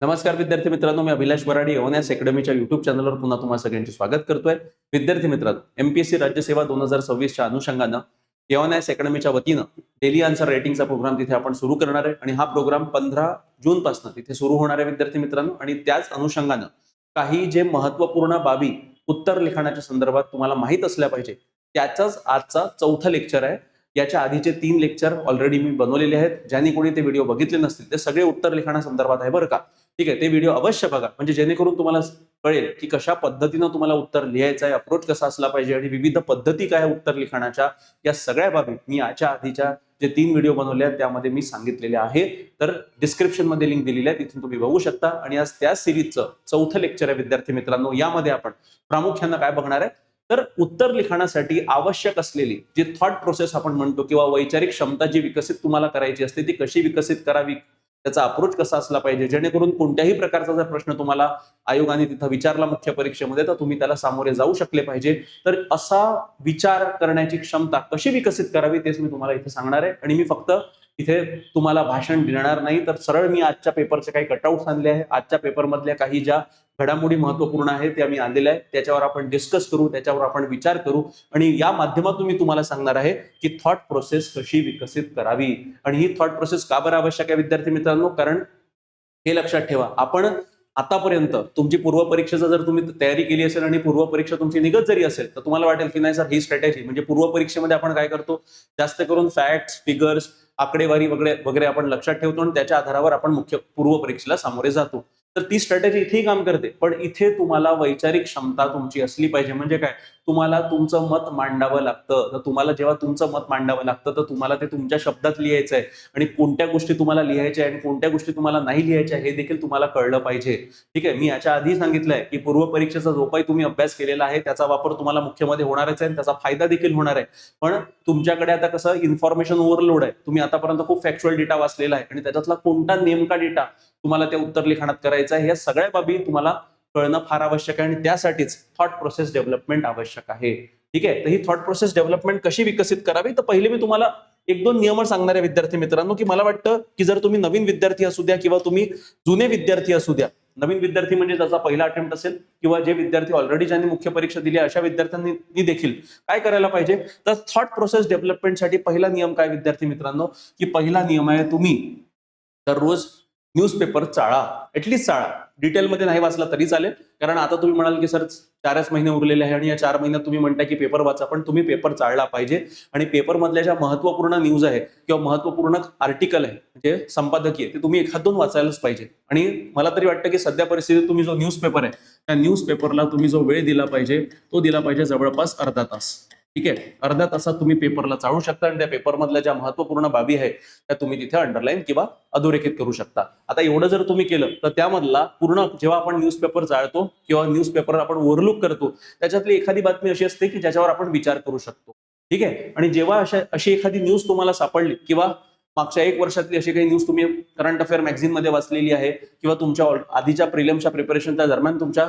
नमस्कार विद्यार्थी मित्रांनो, मी अभिलाष बराडी एओनएस अकॅडमीच्या युट्यूब चॅनलवर पुन्हा तुम्हा सगळ्यांचे स्वागत करतोय. विद्यार्थी मित्रांनो, एमपीएससी राज्यसेवा 2026च्या अनुषंगानं एओनएस अकॅडमीच्या वतीनं डेली आन्सर रायटिंगचा प्रोग्राम तिथे आपण सुरू करणार आहे आणि हा प्रोग्राम 15 जून पासून तिथे सुरू होणार आहे विद्यार्थी मित्रांनो. आणि त्याच अनुषंगानं काही जे महत्त्वपूर्ण बाबी उत्तर लिखाणाच्या संदर्भात तुम्हाला माहित असल्या पाहिजे त्याचाच आजचा चौथा लेक्चर आहे. याच्या आधीचे 3 लेक्चर ऑलरेडी मी बनवलेले आहेत. ज्यांनी कोणी ते व्हिडिओ बघितले नसतील ते सगळे उत्तर लिखाणा संदर्भात आहे बरं का. ठीक आहे, ते व्हिडिओ अवश्य बघा, म्हणजे जेणेकरून तुम्हाला कळेल की कशा पद्धतीनं तुम्हाला उत्तर लिहायचं आहे, अप्रोच कसा असला पाहिजे आणि विविध पद्धती काय आहे उत्तर लिखाणाच्या. या सगळ्या बाबी मी याच्या आधीच्या जे 3 व्हिडिओ बनवले आहेत त्यामध्ये मी सांगितलेले आहे. तर डिस्क्रिप्शन मध्ये लिंक दिलेली आहे, तिथून तुम्ही बघू शकता. आणि आज त्या सिरीजचं चौथं लेक्चर आहे विद्यार्थी मित्रांनो. यामध्ये आपण प्रामुख्यानं काय बघणार आहे तर उत्तर लिखाणासाठी आवश्यक असलेली जी थॉट प्रोसेस आपण म्हणतो किंवा वैचारिक क्षमता जी विकसित तुम्हाला करायची असते ती कशी विकसित करावी, त्याचा अप्रोच कसा असला पाहिजे, जेणेकरून कोणत्याही प्रकारचा जर प्रश्न तुम्हाला आयोगाने तिथं विचारला मुख्य परीक्षेमध्ये तर तुम्ही त्याला सामोरे जाऊ शकले पाहिजे. तर असा विचार करण्याची क्षमता कशी विकसित करावी तेच मी तुम्हाला इथे सांगणार आहे. आणि मी फक्त इथे तुम्हाला भाषण देणार नाही, तर सरळ मी आजच्या पेपरचे काही कटआउट्स आणले आहे. आजच्या पेपरमधल्या काही ज्या घडामोडी महत्वपूर्ण आहेत त्या मी आणलेल्या आहेत, त्याच्यावर आपण डिस्कस करू, त्याच्यावर आपण विचार करू. आणि या माध्यमातून मी तुम्हाला सांगणार आहे की थॉट प्रोसेस कशी विकसित करावी. आणि ही थॉट प्रोसेस का बरं आवश्यक आहे विद्यार्थी मित्रांनो, कारण हे लक्षात ठेवा, आपण आतापर्यंत तुमची पूर्व परीक्षेचा जर तुम्ही तयारी केली असेल आणि पूर्व परीक्षा तुमची निघत जरी असेल तर तुम्हाला वाटेल की नाही सर ही स्ट्रॅटेजी, म्हणजे पूर्व परीक्षेमध्ये आपण काय करतो, जास्त करून फॅक्ट्स, फिगर्स, आकडेवारी वगैरे वगैरे आपण लक्षात ठेवतो आणि त्याच्या आधारावर आपण मुख्य पूर्व परीक्षेला सामोरे जातो. तर ती स्ट्रॅटेजी इथेही काम करते, पण इथे तुम्हाला वैचारिक क्षमता तुमची असली पाहिजे. म्हणजे काय, तुम्हाला तुमचं मत मांडावं लागतं. तर तुम्हाला जेव्हा तुमचं मत मांडावं लागतं तर तुम्हाला ते तुमच्या शब्दात लिहायचं आहे आणि कोणत्या गोष्टी तुम्हाला लिहायच्या आणि कोणत्या गोष्टी तुम्हाला नाही लिहायच्या हे देखील तुम्हाला कळलं पाहिजे. ठीक आहे, मी याच्या आधी सांगितलंय की पूर्व परीक्षेचा जो काही तुम्ही अभ्यास केलेला आहे त्याचा वापर तुम्हाला मुख्यमध्ये होणारच आहे, त्याचा फायदा देखील होणार आहे. पण तुमच्याकडे आता कसं इन्फॉर्मेशन ओव्हरलोड आहे, तुम्ही आतापर्यंत खूप फॅक्च्युअल डेटा वाचलेला आहे आणि त्याच्यातला कोणता नेमका डेटा तुम्हाला त्या उत्तर लिखाणात करायचा आहे, या सगळ्या बाबी तुम्हाला कळणं फार आवश्यक आहे. आणि त्यासाठीच थॉट प्रोसेस डेव्हलपमेंट आवश्यक आहे. ठीक आहे, तर ही थॉट प्रोसेस डेव्हलपमेंट कशी विकसित करावी, तर पहिले मी तुम्हाला 1-2 नियम सांगणार आहे विद्यार्थी मित्रांनो, की मला वाटतं की जर तुम्ही नवीन विद्यार्थी असू द्या किंवा तुम्ही जुने विद्यार्थी असू द्या, नवीन विद्यार्थी म्हणजे ज्याचा पहिला अटेम्प्ट असेल किंवा जे विद्यार्थी ऑलरेडी ज्यांनी मुख्य परीक्षा दिली अशा विद्यार्थ्यांनी देखील काय करायला पाहिजे, तर थॉट प्रोसेस डेव्हलपमेंटसाठी पहिला नियम काय विद्यार्थी मित्रांनो, की पहिला नियम आहे तुम्ही दररोज न्यूजपेपर चाळा, ऍटलीस्ट चाळा. डिटेलमध्ये नाही वाचला तरी चालेल, कारण आता तुम्ही म्हणाल की सर 4च महिने उरलेले आहे आणि या 4 महिन्यात तुम्ही म्हणताय की पेपर वाचा, पण तुम्ही पेपर चाळला पाहिजे. आणि पेपर मधल्या ज्या महत्वपूर्ण न्यूज आहे किंवा महत्वपूर्ण आर्टिकल आहे म्हणजे संपादकीय, ते तुम्ही 1-2 वाचायलाच पाहिजे. आणि मला तरी वाटतं की सध्या परिस्थितीत तुम्ही जो न्यूजपेपर आहे त्या न्यूजपेपरला तुम्ही जो वेळ दिला पाहिजे तो दिला पाहिजे जवळपास अर्धा तास. ठीक आहे, अर्ध्या तासात तुम्ही पेपरला चाळू शकता आणि त्या पेपरमधल्या ज्या महत्वपूर्ण बाबी आहेत त्या तुम्ही तिथे अंडरलाईन किंवा अधोरेखित करू शकता. आता एवढं जर तुम्ही केलं तर त्यामधला पूर्ण जेव्हा आपण न्यूजपेपर चाळतो किंवा न्यूजपेपर आपण ओव्हरलुक करतो त्याच्यातली एखादी बातमी अशी असते की ज्याच्यावर आपण विचार करू शकतो. ठीक आहे, आणि जेव्हा अशी एखादी न्यूज तुम्हाला सापडली किंवा मागच्या 1 वर्षातली अशी काही न्यूज तुम्ही करंट अफेअर मॅगझिन मध्ये वाचलेली आहे किंवा तुमच्या आधीच्या प्रिलिम्सच्या प्रिपरेशनच्या दरम्यान तुमच्या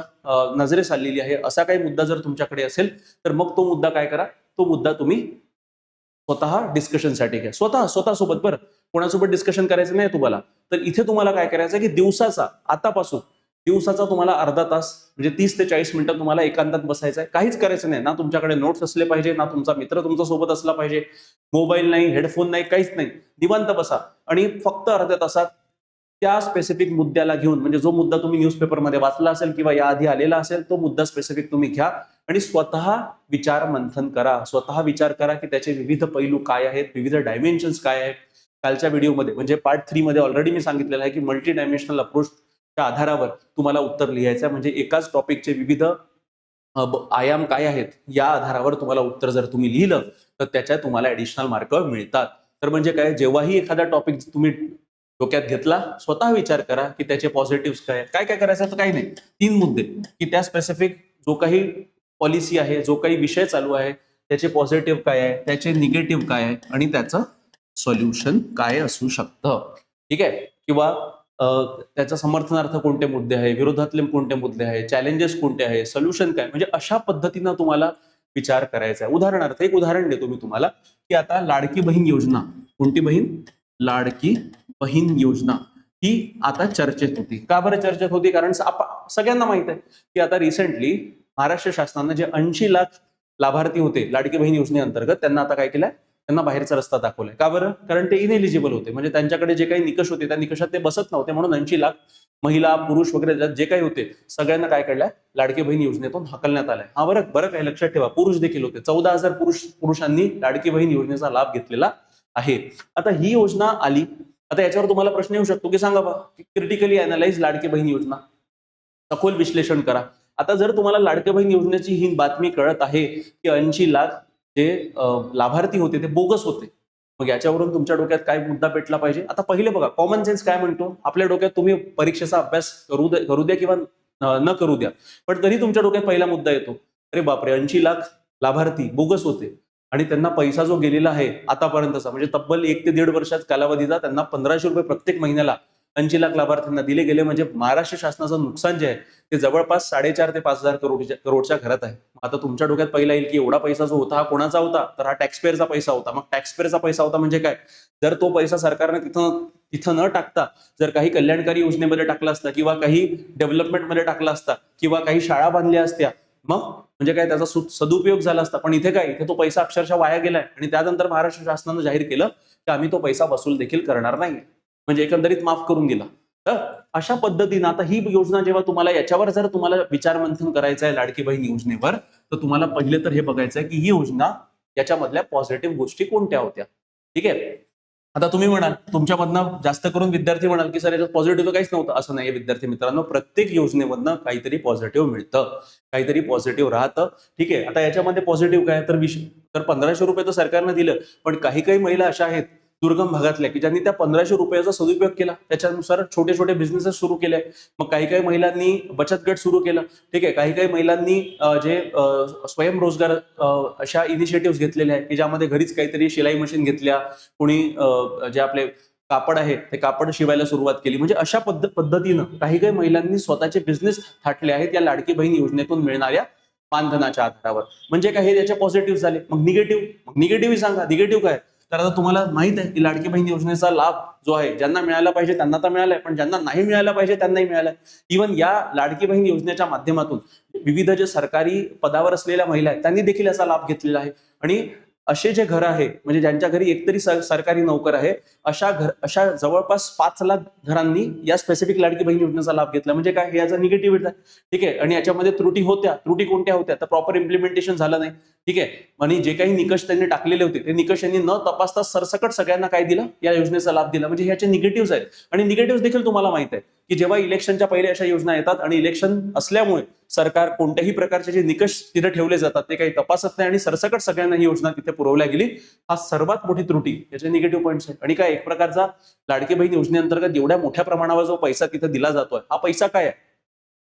नजरेस आलेली आहे, असा काही मुद्दा जर तुमच्याकडे असेल तर मग तो मुद्दा काय करा, तो मुद्दा तुम्ही स्वतः डिस्कशनसाठी घ्या. स्वतःसोबत, बरं, कोणासोबत डिस्कशन करायचं नाही तुम्हाला. तर इथे तुम्हाला काय करायचं की दिवसाचा आतापासून दिवसाचा तुम्हाला अर्धा तास म्हणजे 30 ते 40 मिनिटं तुम्हाला एकांतात बसायचं आहे. काहीच करायचं नाही, ना तुमच्याकडे नोट्स असले पाहिजे, ना तुमचा मित्र तुमच्या सोबत असला पाहिजे, मोबाईल नाही, हेडफोन नाही, काहीच नाही. निवांत बसा आणि फक्त अर्ध्या तासात त्या स्पेसिफिक मुद्द्याला घेऊन, म्हणजे जो मुद्दा तुम्ही न्यूजपेपरमध्ये वाचला असेल किंवा याआधी आलेला असेल तो मुद्दा स्पेसिफिक तुम्ही घ्या आणि स्वतः विचार मंथन करा. स्वतः विचार करा की त्याचे विविध पैलू काय आहेत, विविध डायमेन्शन्स काय आहेत. कालच्या व्हिडिओमध्ये म्हणजे पार्ट 3 मध्ये ऑलरेडी मी सांगितलेलं आहे की मल्टी डायमेन्शनल अप्रोचच्या आधारावर तुम्हाला उत्तर लिहायचं आहे. म्हणजे एकाच टॉपिकचे विविध आयाम काय आहेत या आधारावर तुम्हाला उत्तर जर तुम्ही लिहिलं तर त्याच्यात तुम्हाला ऍडिशनल मार्क मिळतात. तर म्हणजे काय, जेव्हाही एखादा टॉपिक तुम्ही डोक्यात घेतला, स्वतः विचार करा की त्याचे पॉझिटिव्ह काय काय काय करायचं. तर काही नाही, 3 मुद्दे की त्या स्पेसिफिक जो काही पॉलिसी आहे, जो काही विषय चालू आहे त्याचे पॉझिटिव्ह काय आहे, त्याचे निगेटिव्ह काय आहे आणि त्याचं सोल्युशन काय असू शकतं. ठीक आहे, किंवा त्याच्या समर्थनार्थ कोणते मुद्दे आहे, विरोधातले कोणते मुद्दे आहे, चॅलेंजेस कोणते आहे, सोल्युशन काय, म्हणजे अशा पद्धतीनं तुम्हाला विचार करायचा आहे. उदाहरणार्थ एक उदाहरण देतो मी तुम्हाला की आता लाडकी बहीण योजना, कोणती बहीण, लाडकी बहीण योजना, ही आता चर्चेत होती. का बरं चर्चेत होती? कारण सगळ्यांना माहित आहे की आता रिसेंटली महाराष्ट्र शासनानं जे 80 लाख लाभार्थी होते लाडकी बहीण योजनेअंतर्गत, त्यांना आता काय केलंय, त्यांना बाहेरचा रस्ता दाखवलाय. का बरं? कारण ते इनएलिजिबल होते, म्हणजे त्यांच्याकडे जे काही निकष होते त्या निकषात ते बसत नव्हते, म्हणून 80 लाख महिला पुरुष वगैरे जे काही होते सगळ्यांना काय केलंय, लाडकी बहीण योजनेतून हकलण्यात आलाय. हा बरं बरं काय लक्षात ठेवा, पुरुष देखील होते. 14,000 पुरुषांनी लाडकी बहीण योजनेचा लाभ घेतलेला आहे. आता ही योजना आली, आता याच्यावर तुम्हाला प्रश्न येऊ शकतो की सांगा बा, क्रिटिकली अनालाइज लाडकी बहीण योजना, सखोल विश्लेषण करा. आता जर तुम्हाला लाडक्या बहीण योजनेची ही बातमी कळत आहे की 80 लाख जे लाभार्थी होते ते बोगस होते, मग याच्यावरून तुमच्या डोक्यात काय मुद्दा पेटला पाहिजे? आता पहिले बघा, कॉमन सेन्स काय म्हणतो आपल्या डोक्यात, तुम्ही परीक्षेचा अभ्यास करू द्या किंवा न करू द्या, पण तरी तुमच्या डोक्यात पहिला मुद्दा येतो, अरे बापरे, 80 लाख लाभार्थी बोगस होते आणि त्यांना पैसा जो गेलेला आहे आतापर्यंतचा, म्हणजे तब्बल 1 ते 1.5 वर्षात कालावधीचा त्यांना 1500 रुपये प्रत्येक महिन्याला 80 लाख लाभार्थ्यांना दिले गेले, म्हणजे महाराष्ट्र शासनाचं नुकसान जे आहे ते जवळपास 4.5 ते 5,000 करोडच्या घरात आहे. आता तुमच्या डोक्यात पहिला येईल की एवढा पैसा जो होता हा कोणाचा होता, तर हा टॅक्सपेअरचा पैसा होता. मग टॅक्सपेअरचा पैसा होता म्हणजे काय, जर तो पैसा सरकारने तिथं न टाकता जर काही कल्याणकारी योजनेमध्ये टाकला असता किंवा काही डेव्हलपमेंटमध्ये टाकला असता किंवा काही शाळा बांधल्या असत्या, मग म्हणजे काय त्याचा सदुपयोग झाला असता. पण इथे काय, इथे तो पैसा अक्षरशः वाया गेलाय आणि त्यानंतर महाराष्ट्र शासनानं जाहीर केलं की आम्ही तो पैसा वसूल देखील करणार नाही, म्हणजे एकंदरीत माफ करून दिला. तर अशा पद्धतीनं आता ही योजना जेव्हा तुम्हाला याच्यावर जर तुम्हाला विचारमंथन करायचं आहे लाडकी बहीण योजनेवर, तर तुम्हाला पहिले तर हे बघायचं आहे की ही योजना याच्यामधल्या पॉझिटिव्ह गोष्टी कोणत्या होत्या. ठीक आहे, आता तुम्ही म्हणाल, तुमच्यामधनं जास्त करून विद्यार्थी म्हणाल की सर याच्यात पॉझिटिव्ह काहीच नव्हतं. असं नाही विद्यार्थी मित्रांनो, प्रत्येक योजनेमधनं काहीतरी पॉझिटिव्ह मिळतं, काहीतरी पॉझिटिव्ह राहतं. ठीक आहे, आता याच्यामध्ये पॉझिटिव्ह काय, तर 1500 रुपये तर सरकारनं दिलं, पण काही काही महिला अशा आहेत दुर्गम भागातल्या की ज्यांनी त्या 1500 रुपयाचा सदुपयोग केला, त्याच्यानुसार छोटे छोटे बिझनेसेस सुरू केले. मग काही काही महिलांनी बचत गट सुरू केलं. ठीक आहे, काही काही महिलांनी जे स्वयंरोजगार अशा इनिशिएटिव्ह घेतलेल्या आहेत की ज्यामध्ये घरीच काहीतरी शिलाई मशीन घेतल्या, कोणी जे आपले कापड आहे ते कापड शिवायला सुरुवात केली. म्हणजे अशा पद्धतीनं काही काही महिलांनी स्वतःचे बिझनेस थाटले आहेत या लाडकी बहीण योजनेतून मिळणाऱ्या मानधनाच्या आधारावर. म्हणजे काय, हे त्याचे पॉझिटिव्ह झाले. मग निगेटिव्ह सांगा, निगेटिव्ह काय, तर आता तुम्हाला माहित आहे की लाडकी बहीण योजनेचा लाभ जो आहे ज्यांना मिळायला पाहिजे त्यांना तर मिळालाय, पण ज्यांना नाही मिळायला पाहिजे त्यांनाही मिळालाय. इव्हन या लाडकी बहीण योजनेच्या माध्यमातून विविध जे सरकारी पदावर असलेल्या महिला आहेत त्यांनी देखील याचा लाभ घेतलेला आहे. आणि असे जे घर आहे, म्हणजे ज्यांच्या घरी एकतरी सरकारी नोकर आहे, अशा जवळपास 5 लाख घरांनी या स्पेसिफिक लाडकी बहीण योजनेचा लाभ घेतला. म्हणजे काय, हे याचा निगेटिव्ह आहे. ठीक आहे, आणि याच्यामध्ये त्रुटी कोणत्या होत्या, तर प्रॉपर इम्प्लिमेंटेशन झालं नाही. ठीक आहे, आणि जे काही निकष त्यांनी टाकलेले होते ते निकष यांनी न तपासता सरसकट सगळ्यांना काय दिलं, या योजनेचा लाभ दिला. म्हणजे ह्याचे निगेटिव्ह आहेत. आणि निगेटिव्ह देखील तुम्हाला माहित आहे की जेव्हा इलेक्शनच्या पहिले अशा योजना येतात आणि इलेक्शन असल्यामुळे सरकार कोणत्याही प्रकारचे जे निकष तिथे ठेवले जातात ते काही तपासत नाही आणि सरसकट सगळ्यांना ही योजना तिथे पुरवल्या गेली. हा सर्वात मोठी त्रुटी, याचे निगेटिव्ह पॉईंट्स आहेत. आणि काय, एक प्रकारचा लाडकी बहीण योजनेअंतर्गत एवढ्या मोठ्या प्रमाणावर जो पैसा तिथे दिला जातोय, हा पैसा काय आहे,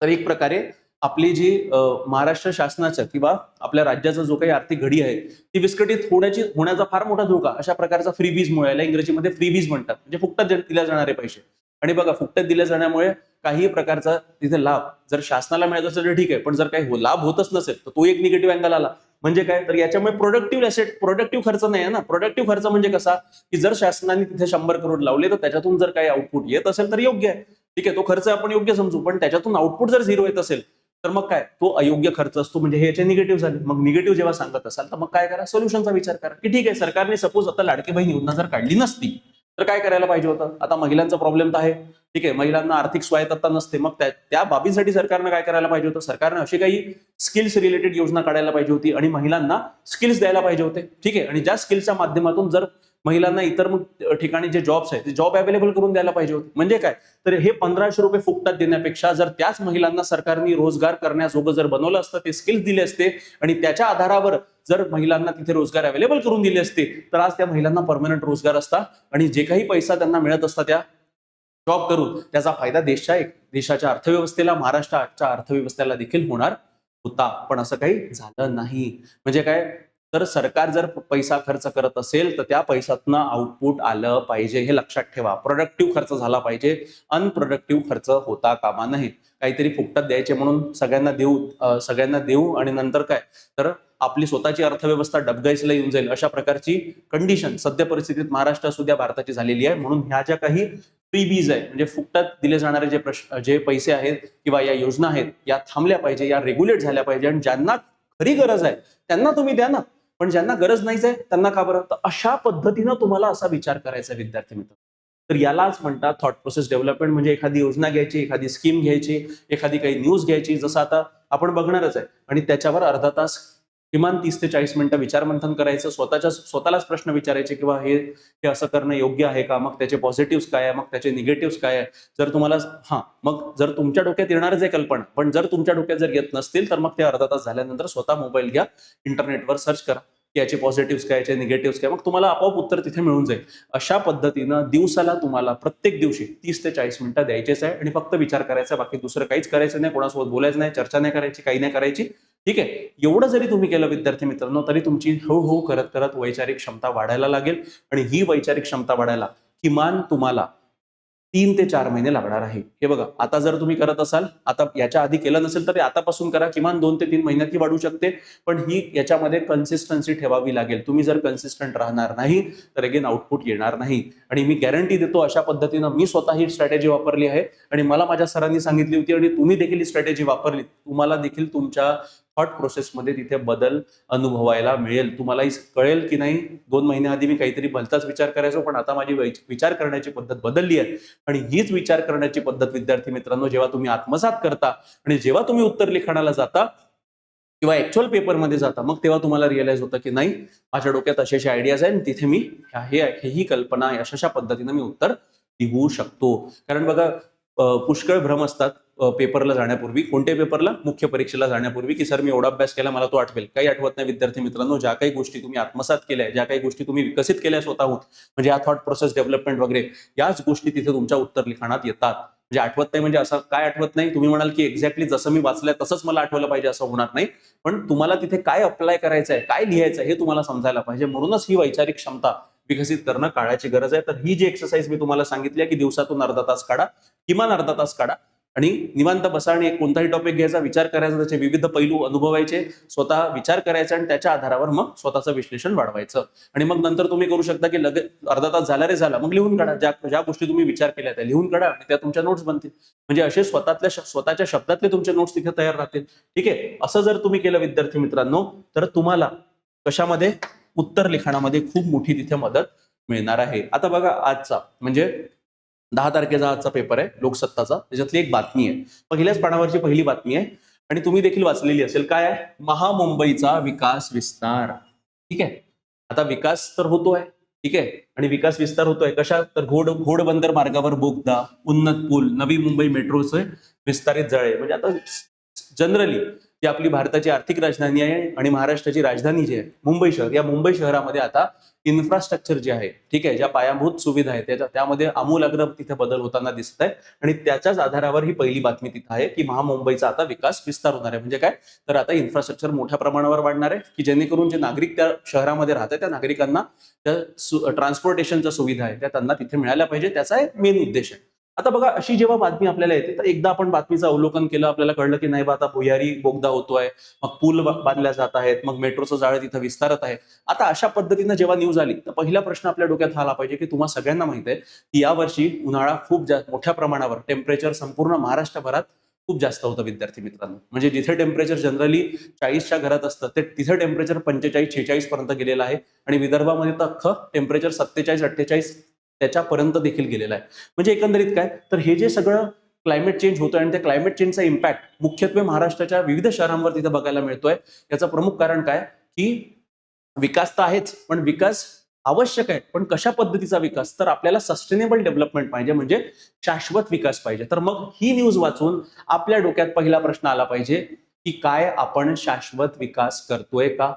तर एक प्रकारे आपली जी महाराष्ट्र शासनाच्या किंवा आपल्या राज्याचा जो काही आर्थिक घडी आहे ती विस्कटीत होण्याचा फार मोठा धोका अशा प्रकारचा फ्रीबीज याला इंग्रजीमध्ये फ्रीबीज म्हणतात, म्हणजे फुकटात दिल्या जाणारे पैसे. आणि बघा, फुकटात दिल्या जाण्यामुळे काही प्रकारचा तिथे लाभ जर शासनाला मिळत असेल तर ठीक आहे, पण जर काही लाभ होतच नसेल तर तो एक निगेटिव्ह अँगल आला. म्हणजे काय, तर याच्यामुळे प्रोडक्टिव्ह खर्च नाही आहे ना. प्रोडक्टिव्ह खर्च म्हणजे कसा, की जर शासनाने तिथे 100 करोड लावले तर त्याच्यातून जर काही आउटपुट येत असेल तर योग्य आहे. ठीक आहे, तो खर्च आपण योग्य समजू, पण त्याच्यातून आउटपुट जर 0 येत असेल तर मग काय, तो अयोग्य खर्च असतो. म्हणजे हे याचे निगेटिव्ह झाले. मग निगेटिव्ह जेव्हा सांगत असाल तर मग काय करा, सोल्युशनचा विचार करा की ठीक आहे, सरकारने सपोज आता लाडकी बहीण योजना जर काढली नसती तर काय करायला पाहिजे होतं. आता महिलांचा प्रॉब्लेम तर आहे. ठीक आहे, महिलांना आर्थिक स्वायत्तता नसते, मग त्या बाबीसाठी सरकारनं काय करायला पाहिजे होतं, सरकारने अशी काही स्किल्स रिलेटेड योजना काढायला पाहिजे होती आणि महिलांना स्किल्स द्यायला पाहिजे होते. ठीक आहे, आणि ज्या स्किल्सच्या माध्यमातून जर महिलांना इतर ठिकाणी जे जॉब्स आहेत ते जॉब अवेलेबल करून द्यायला पाहिजे होते. म्हणजे काय, तर हे 1500 रुपये फुकटात देण्यापेक्षा जर त्याच महिलांना सरकारने रोजगार करण्याजोगं जर बनवलं असतं, ते स्किल्स दिले असते आणि त्याच्या आधारावर जर महिलांना तिथे रोजगार अवेलेबल करून दिले असते तर आज त्या महिलांना परमनंट रोजगार असता आणि जे काही पैसा त्यांना मिळत असता त्या जॉब करून त्याचा फायदा देशाच्या अर्थव्यवस्थेला, महाराष्ट्राच्या अर्थव्यवस्थेला देखील होणार होता. पण असं काही झालं नाही. म्हणजे काय, तर सरकार जर पैसा खर्च करत असेल तर त्या पैशातनं आउटपुट आलं पाहिजे, हे लक्षात ठेवा. प्रोडक्टिव्ह खर्च झाला पाहिजे, अनप्रोडक्टिव्ह खर्च होता कामा नये. काहीतरी फुकटात द्यायचे म्हणून सगळ्यांना देऊ आणि नंतर काय, तर आपली स्वतःची अर्थव्यवस्था डबघाईला येऊन जाईल अशा प्रकारची कंडिशन सध्या परिस्थितीत महाराष्ट्र असू द्या भारताची झालेली आहे. म्हणून ह्या ज्या काही फ्रीबीज आहे, म्हणजे फुकटात दिले जाणारे जे पैसे आहेत किंवा या योजना आहेत या थांबल्या पाहिजे, या रेग्युलेट झाल्या पाहिजे, आणि ज्यांना खरी गरज आहे त्यांना तुम्ही द्या ना, पण ज्यांना गरज नाहीच आहे त्यांना का बरं? तर अशा पद्धतीनं तुम्हाला असा विचार करायचा विद्यार्थी मित्र. तर यालाच म्हणतात थॉट प्रोसेस डेव्हलपमेंट. म्हणजे एखादी योजना घ्यायची, एखादी स्कीम घ्यायची, एखादी काही न्यूज घ्यायची, जसं आता आपण बघणारच आहे, आणि त्याच्यावर अर्धा तास किमान 30 ते 40 मिनिटं विचारमंथन करायचं, स्वतःलाच प्रश्न विचारायचे किंवा हे असं करणं योग्य आहे का, मग त्याचे पॉझिटिव्ह काय आहे, मग त्याचे निगेटिव्ह काय आहे. जर तुम्हाला मग जर तुमच्या डोक्यात येणारच आहे कल्पना, पण जर तुमच्या डोक्यात जर येत नसतील तर मग ते अर्धा तास झाल्यानंतर स्वतः मोबाईल घ्या, इंटरनेटवर सर्च करा की याचे पॉझिटिव्ह काय, याचे निगेटिव्ह काय, मग तुम्हाला आपोआप उत्तर तिथे मिळून जाईल. अशा पद्धतीनं दिवसाला तुम्हाला प्रत्येक दिवशी 30 ते 40 मिनिटं द्यायचेच आहे, आणि फक्त विचार करायचा, बाकी दुसरं काहीच करायचं नाही, कोणासोबत बोलायचं नाही, चर्चा नाही करायची, काही नाही करायची. ठीक आहे, एवढं जरी तुम्ही केलं विद्यार्थी मित्रांनो, तरी तुमची हळूहळू करत करत वैचारिक क्षमता वाढायला लागेल, आणि ही वैचारिक क्षमता वाढायला किमान तुम्हाला 3 ते 4 महिने लागणार आहे. हे बघा, आता जर तुम्ही करत असाल, आता याच्या आधी केलं नसेल तर आतापासून करा, किमान 2 ते 3 महिन्यात ही वाढू शकते, पण ही याच्यामध्ये कन्सिस्टन्सी ठेवावी लागेल. तुम्ही जर कन्सिस्टंट राहणार नाही तर अगेन आउटपुट येणार नाही. आणि मी गॅरंटी देतो, अशा पद्धतीनं मी स्वतः ही स्ट्रॅटेजी वापरली आहे, आणि मला माझ्या सरांनी सांगितली होती, आणि तुम्ही देखील ही स्ट्रॅटेजी वापरली, तुम्हाला देखील तुमच्या थॉट प्रोसेसमध्ये तिथे बदल अनुभवायला मिळेल. तुम्हालाही कळेल की नाही, 2 महिन्याआधी मी काहीतरी भलताच विचार करायचो, पण आता माझी विचार करण्याची पद्धत बदलली आहे. आणि हीच विचार करण्याची पद्धत विद्यार्थी मित्रांनो, जेव्हा तुम्ही आत्मसात करता आणि जेव्हा तुम्ही उत्तर लिखाणाला जाता किंवा ऍक्च्युअल पेपरमध्ये जाता, मग तेव्हा तुम्हाला रिअलाइज होतं की नाही, माझ्या डोक्यात असे आयडियाज आहेत, तिथे मी ही कल्पना अशा पद्धतीनं मी उत्तर लिहू शकतो. कारण बघा, पुष्कळ भ्रम असतात पेपरला जाण्यापूर्वी. कोणत्या पेपरला? मुख्य परीक्षेला जाण्यापूर्वी, की सर मी एवढा अभ्यास केला, मला तो आठवेल. काही आठवत नाही विद्यार्थी मित्रांनो. ज्या काही गोष्टी तुम्ही आत्मसात केल्या, ज्या काही गोष्टी तुम्ही विकसित केल्या स्वतःहून, म्हणजे या थॉट प्रोसेस डेव्हलपमेंट वगैरे, याच गोष्टी तिथे तुमच्या उत्तर लिखाणात येतात. म्हणजे आठवत नाही म्हणजे असं काय आठवत नाही, तुम्ही म्हणाल की एक्झॅक्टली जसं मी वाचलंय तसंच मला आठवलं पाहिजे, असं होणार नाही. पण तुम्हाला तिथे काय अप्लाय करायचं आहे, काय लिहायचं आहे, हे तुम्हाला समजायला पाहिजे. म्हणूनच ही वैचारिक क्षमता विकसित करणं काळाची गरज आहे. तर ही जी एक्सरसाइज मी तुम्हाला सांगितली आहे, की दिवसातून अर्धा तास काढा, किमान अर्धा तास काढा, आणि निवांत बसा, आणि कोणताही टॉपिक घ्यायचा, विचार करायचा, त्याचे विविध पैलू अनुभवायचे, स्वतः विचार करायचा, आणि त्याच्या आधारावर मग स्वतःचं विश्लेषण वाढवायचं. आणि मग नंतर तुम्ही करू शकता की लगेच अर्धा तास झाला रे झाला, मग लिहून काढा. ज्या गोष्टी तुम्ही विचार केल्या त्या लिहून काढा, आणि त्या तुमच्या नोट्स बनतील. म्हणजे असे स्वतःच्या शब्दातले तुमचे नोट्स तिथे तयार राहतील. ठीक आहे, असं जर तुम्ही केलं विद्यार्थी मित्रांनो, तर तुम्हाला कशामध्ये? उत्तर लिखाणामध्ये खूप मोठी तिथे मदत मिळणार आहे. आता बघा, आजचा म्हणजे 10 तारखेचा आजचा पेपर आहे लोकसत्ताचा, त्याच्यातली एक बातमी आहे, पहिल्याच पानावरची पहिली बातमी आहे, आणि तुम्ही देखील वाचलेली असेल. काय आहे? महामुंबईचा विकास विस्तार. ठीक आहे, आता विकास तर होतोय, ठीक आहे, आणि विकास विस्तार होतोय कशा? तर घोडबंदर मार्गावर बोगदा, उन्नत पूल, नवी मुंबई मेट्रोचे विस्तारित जाळे. म्हणजे आता जनरली जी आपली भारताची आर्थिक राजधानी आहे आणि महाराष्ट्राची राजधानी जी आहे मुंबई शहर, या मुंबई शहरामध्ये आता इन्फ्रास्ट्रक्चर जे आहे, ठीक आहे, ज्या पायाभूत सुविधा आहेत त्यामध्ये आमूलाग्र तिथे बदल होताना दिसत आहे. आणि त्याच्याच आधारावर ही पहिली बातमी तिथे आहे की महामुंबईचा आता विकास विस्तार होणार आहे. म्हणजे काय? तर आता इन्फ्रास्ट्रक्चर मोठ्या प्रमाणावर वाढणार आहे, की जेणेकरून जे नागरिक त्या शहरामध्ये राहतात त्या नागरिकांना त्या ट्रान्सपोर्टेशनच्या सुविधा आहे त्या त्यांना तिथे मिळाल्या पाहिजे. त्याचा एक मेन उद्देश आहे. आता बघा, अशी जेव्हा बातमी आपल्याला येते, तर एकदा आपण बातमीचं अवलोकन केलं, आपल्याला कळलं की नाही बा, आता भुयारी बोगदा होतोय, मग पूल बांधल्या जात आहेत, मग मेट्रोचं जाळं तिथं विस्तारत आहे. आता अशा पद्धतीनं जेव्हा न्यूज आली, तर पहिला प्रश्न आपल्या डोक्यात आला पाहिजे की तुम्हा सगळ्यांना माहित आहे की यावर्षी उन्हाळा खूप मोठ्या प्रमाणावर, टेम्परेचर संपूर्ण महाराष्ट्रभरात खूप जास्त होतं विद्यार्थी मित्रांनो. म्हणजे जिथे टेम्परेचर जनरली 40च्या घरात असतं, ते तिथे टेम्परेचर 45-46 पर्यंत गेलेलं आहे, आणि विदर्भामध्ये तर अख्खं टेम्परेचर 47-48 त्याच्यापर्यंत देखील गेलेलं आहे. म्हणजे एकंदरीत काय, तर हे जे सगळं क्लायमेट चेंज होतोय, आणि त्या क्लायमेट चेंजचा इम्पॅक्ट मुख्यत्वे महाराष्ट्राच्या विविध शहरांवर तिथे बघायला मिळतोय. याचं प्रमुख कारण काय, की विकास तर आहेच, पण विकास आवश्यक आहे, पण कशा पद्धतीचा विकास? तर आपल्याला सस्टेनेबल डेव्हलपमेंट पाहिजे, म्हणजे शाश्वत विकास पाहिजे. तर मग ही न्यूज वाचून आपल्या डोक्यात पहिला प्रश्न आला पाहिजे की काय आपण शाश्वत विकास करतोय का?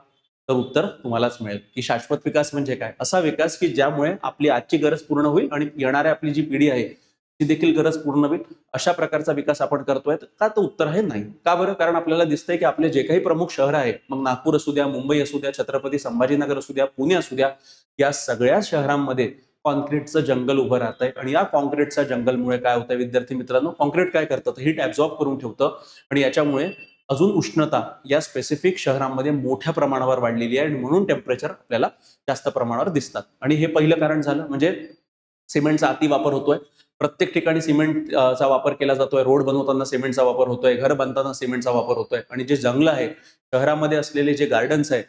तर उत्तर तुम्हालाच मिळेल की शाश्वत विकास म्हणजे काय? असा विकास की ज्यामुळे आपली आजची गरज पूर्ण होईल आणि येणाऱ्या आपली जी पिढी आहे ती देखील गरज पूर्ण होईल, अशा प्रकारचा विकास आपण करतोय का? तर उत्तर आहे नाही. का बरं? कारण आपल्याला दिसतंय की आपले जे काही प्रमुख शहर आहे, मग नागपूर असू द्या, मुंबई असू द्या, छत्रपती संभाजीनगर असू द्या, पुणे असू द्या, या सगळ्या शहरांमध्ये कॉन्क्रीटचं जंगल उभं राहतंय. आणि या कॉन्क्रीटच्या जंगलमुळे काय होतंय विद्यार्थी मित्रांनो? कॉन्क्रीट काय करतं? हीट ऍब्झॉर्ब करून ठेवतं, आणि याच्यामुळे अजून उष्णता या स्पेसिफिक शहरांमध्ये मोठ्या प्रमाणावर वाढलेली आहे, आणि म्हणून टेम्परेचर आपल्याला जास्त प्रमाणावर दिसतात. आणि हे पहिलं कारण झालं, म्हणजे सिमेंटचा अति वापर होतोय. प्रत्येक ठिकाणी सिमेंटचा वापर केला जातोय, रोड बनवताना सिमेंटचा वापर होतोय, घर बांधताना सिमेंटचा वापर होतोय, आणि जे जंगल आहे, शहरामध्ये असलेले जे गार्डन्स आहे,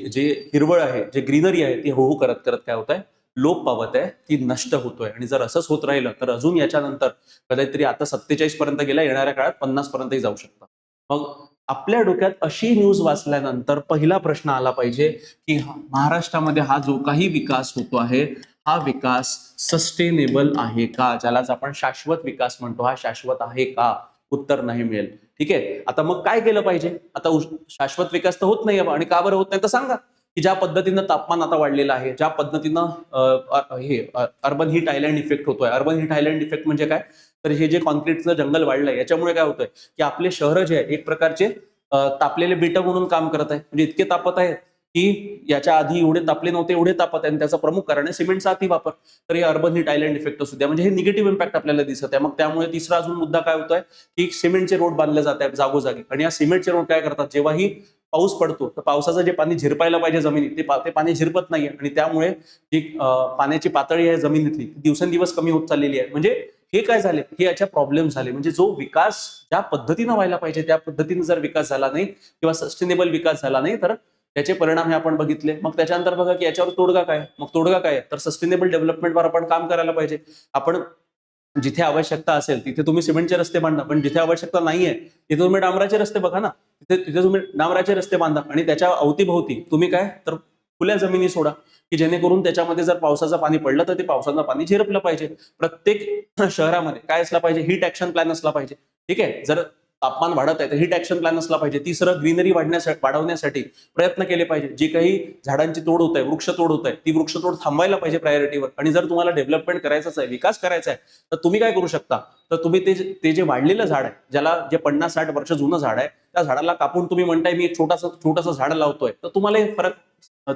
जे हिरवळ आहे, जे ग्रीनरी आहे, ती हळूहळू करत करत काय होत आहे, लोप पावत आहे, ती नष्ट होतोय. आणि जर असंच होत राहिलं तर अजून याच्यानंतर कदाचितरी आता 47 पर्यंत गेला, येणाऱ्या काळात 50 पर्यंतही जाऊ शकतं. मग आपल्या डोक्यात अशी न्यूज वाचल्यानंतर पहिला प्रश्न आला पाहिजे की महाराष्ट्रामध्ये हा जो काही विकास होतो आहे, हा विकास सस्टेनेबल आहे का, ज्यालाच आपण शाश्वत विकास म्हणतो, हा शाश्वत आहे का? उत्तर नाही मिळेल. ठीक आहे, आता मग काय केलं पाहिजे? आता शाश्वत विकास तर होत नाही, आणि का बरं होत नाही तर सांगा. की ज्या पद्धतीनं तापमान आता वाढलेलं आहे, ज्या पद्धतीनं हे अर्बन हीट आयलँड इफेक्ट होतोय. अर्बन हीट आयलँड इफेक्ट म्हणजे काय? तर हे जे कॉन्क्रीटचं जंगल वाढलंय, याच्यामुळे काय होतंय की आपले शहर जे आहे एक प्रकारचे तापलेले बेटं म्हणून काम करत आहे. म्हणजे इतके तापत आहेत की याच्या आधी एवढे तापले नव्हते, एवढे तापत आहे. आणि त्याचं प्रमुख कारण आहे सिमेंटचा अतिवापर. तर हे अर्बन हीट आयलँड इफेक्ट असू द्या, म्हणजे हे निगेटिव्ह इम्पॅक्ट आपल्याला दिसत आहे. मग त्यामुळे तिसरा अजून मुद्दा काय होतोय की सिमेंटचे रोड बांधले जात आहेत जागोजागी, आणि या सिमेंटचे रोड काय करतात, जेव्हाही पाऊस पडतो तर पावसाचं जे पाणी झिरपायला पाहिजे जमिनीत, ते पाणी झिरपत नाहीये, आणि त्यामुळे जी पाण्याची पातळी आहे जमिनीतली दिवसेंदिवस कमी होत चाललेली आहे. म्हणजे हे काय झाले, हे याच्या प्रॉब्लेम झाले. म्हणजे जो विकास ज्या पद्धतीनं व्हायला पाहिजे त्या पद्धतीने जर विकास झाला नाही, किंवा सस्टेनेबल विकास झाला नाही, तर त्याचे परिणाम हे आपण बघितले. मग त्याच्यानंतर बघा की याच्यावर तोडगा काय? मग तोडगा काय? तर सस्टेनेबल डेव्हलपमेंटवर आपण काम करायला पाहिजे. आपण जिथे आवश्यकता असेल तिथे तुम्ही सिमेंटचे रस्ते बांधा, पण जिथे आवश्यकता नाहीये तिथे तुम्ही डांबराचे रस्ते बघा ना. तिथे तुम्ही डांबराचे रस्ते बांधा, आणि त्याच्या अवतीभोवती तुम्ही काय तर खुल्या जमिनी सोडा, की जेणेकरून त्याच्यामध्ये जर पावसाचं पाणी पडलं तर ते पावसाचं पाणी झिरपलं पाहिजे. प्रत्येक शहरामध्ये काय असला पाहिजे, हीट ऍक्शन प्लॅन असला पाहिजे. ठीक आहे, जर तापमान वाढत आहे तर हीट ऍक्शन प्लॅन असला पाहिजे. तिसरं, ग्रीनरी वाढवण्यासाठी प्रयत्न केले पाहिजे. जी काही झाडांची तोड होत आहे, वृक्ष तोड होत आहे, ती वृक्षतोड थांबवायला पाहिजे प्रायोरिटीवर. आणि जर तुम्हाला डेव्हलपमेंट करायचंच आहे, विकास करायचा आहे, तर तुम्ही काय करू शकता, तर तुम्ही ते जे वाढलेलं झाड आहे, ज्याला जे 50-60 वर्ष जुनं झाड आहे, त्या झाडाला कापून तुम्ही म्हणताय मी एक छोटंसं झाड लावतोय, तर तुम्हाला हे फरक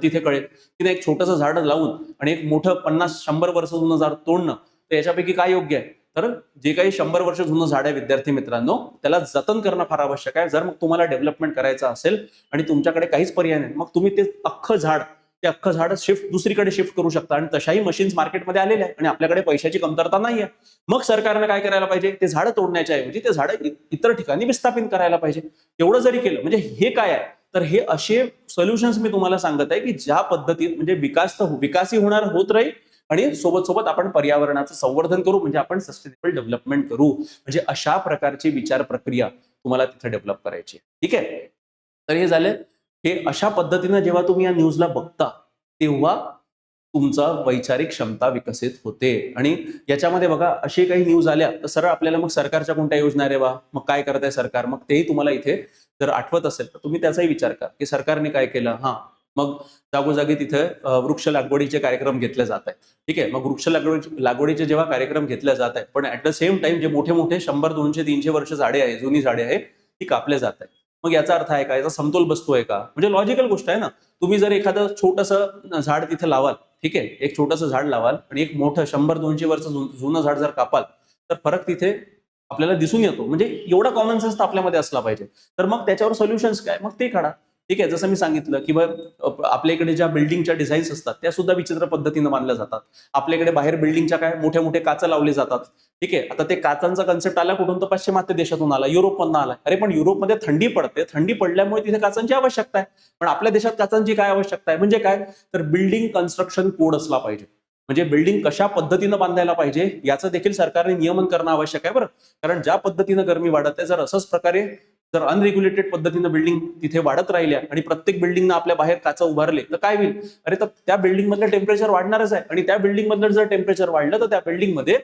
तिथे कळेल की एक छोटंसं झाड लावून आणि एक मोठं 50-100 वर्ष जुनं झाड तोडणं, तर याच्यापैकी काय योग्य आहे? तर जे काही 100 वर्ष जुनं झाड आहे विद्यार्थी मित्रांनो, त्याला जतन करणं फार आवश्यक आहे. जर मग तुम्हाला डेव्हलपमेंट करायचं असेल आणि तुमच्याकडे काहीच पर्याय नाही, मग तुम्ही ते अख्खं झाड दुसरीकडे शिफ्ट करू शकता. आणि तशाही मशीन्स मार्केटमध्ये आलेल्या आहेत, आणि आपल्याकडे पैशाची कमतरता नाहीये. मग सरकारने काय करायला पाहिजे, ते झाडं तोडण्याच्या ऐवजी ते झाडं इतर ठिकाणी विस्थापित करायला पाहिजे. एवढं जरी केलं, म्हणजे हे काय आहे, तर हे असे सोल्युशन्स मी तुम्हाला सांगत आहे की ज्या पद्धतीत म्हणजे विकासही होणार, होत राहील, आणि सोबत सोबत आपण पर्यावरणाचं संवर्धन करू, म्हणजे आपण सस्टेनेबल डेव्हलपमेंट करू. म्हणजे अशा प्रकारची विचार प्रक्रिया तुम्हाला तिथे डेव्हलप करायची. ठीक आहे, तर हे झालं. हे अशा पद्धतीनं जेव्हा तुम्ही या न्यूजला बघता, तेव्हा तुमचा वैचारिक क्षमता विकसित होते. आणि याच्यामध्ये बघा अशी काही न्यूज आल्या तर सरळ आपल्याला मग सरकारच्या कोणत्या योजना रे वा, मग काय करत आहे सरकार, मग तेही तुम्हाला इथे जर आठवत असेल तर तुम्ही त्याचाही विचार करा की सरकारने काय केलं. मग जागोजागी तिथे वृक्ष लागवडीचे कार्यक्रम घेतले जात आहेत. ठीक आहे, मग वृक्ष लागवडीचे जेव्हा कार्यक्रम घेतले जात आहेत, पण ऍट द सेम टाइम जे मोठे 100, 200, 300 वर्ष झाडे आहे, जुनी झाडे आहे, ती कापले जात आहेत. मग याचा अर्थ आहे का, याचा समतोल बसतोय का? म्हणजे लॉजिकल गोष्ट आहे ना. तुम्ही जर एखादं छोटंसं झाड तिथे लावाल, ठीक आहे, एक छोटंसं झाड लावाल आणि एक मोठं 100-200 वर्ष जुनं झाड जर कापाल, तर फरक तिथे आपल्याला दिसून येतो. म्हणजे एवढा कॉमन सेन्स तर आपल्यामध्ये असला पाहिजे. तर मग त्याच्यावर सोल्युशन्स काय, मग ते काढा. ठीक आहे, जसं मी सांगितलं की आपल्या इकडे ज्या बिल्डिंगच्या डिझाईन्स असतात त्या सुद्धा विचित्र पद्धतीनं बांधल्या जातात. आपल्याकडे बाहेर बिल्डिंगच्या काय मोठे मोठे काच लावले जातात. ठीक आहे, आता ते काचांचा कन्सेप्ट आला कुठून, तर पाश्चिमात्य देशातून आला, युरोपमधून आला. अरे पण युरोपमध्ये थंडी पडते, थंडी पडल्यामुळे तिथे काचांची आवश्यकता आहे. पण आपल्या देशात काचांची काय आवश्यकता आहे, म्हणजे काय, तर बिल्डिंग कन्स्ट्रक्शन कोड असला पाहिजे. म्हणजे बिल्डिंग कशा पद्धतीनं बांधायला पाहिजे याचं देखील सरकारने नियमन करणं आवश्यक आहे बरं. कारण ज्या पद्धतीनं गरमी वाढत आहे, जर असंच प्रकारे जर अनरेग्युलेटेड पद्धतीनं बिल्डिंग तिथे वाढत राहिल्या आणि प्रत्येक बिल्डिंगनं आपल्या बाहेर काचा उभारले, तर काय होईल, अरे तर त्या बिल्डिंग मधलं टेम्परेचर वाढणारच आहे. आणि त्या बिल्डिंग मधलं जर टेम्परेचर वाढलं तर त्या बिल्डिंगमध्ये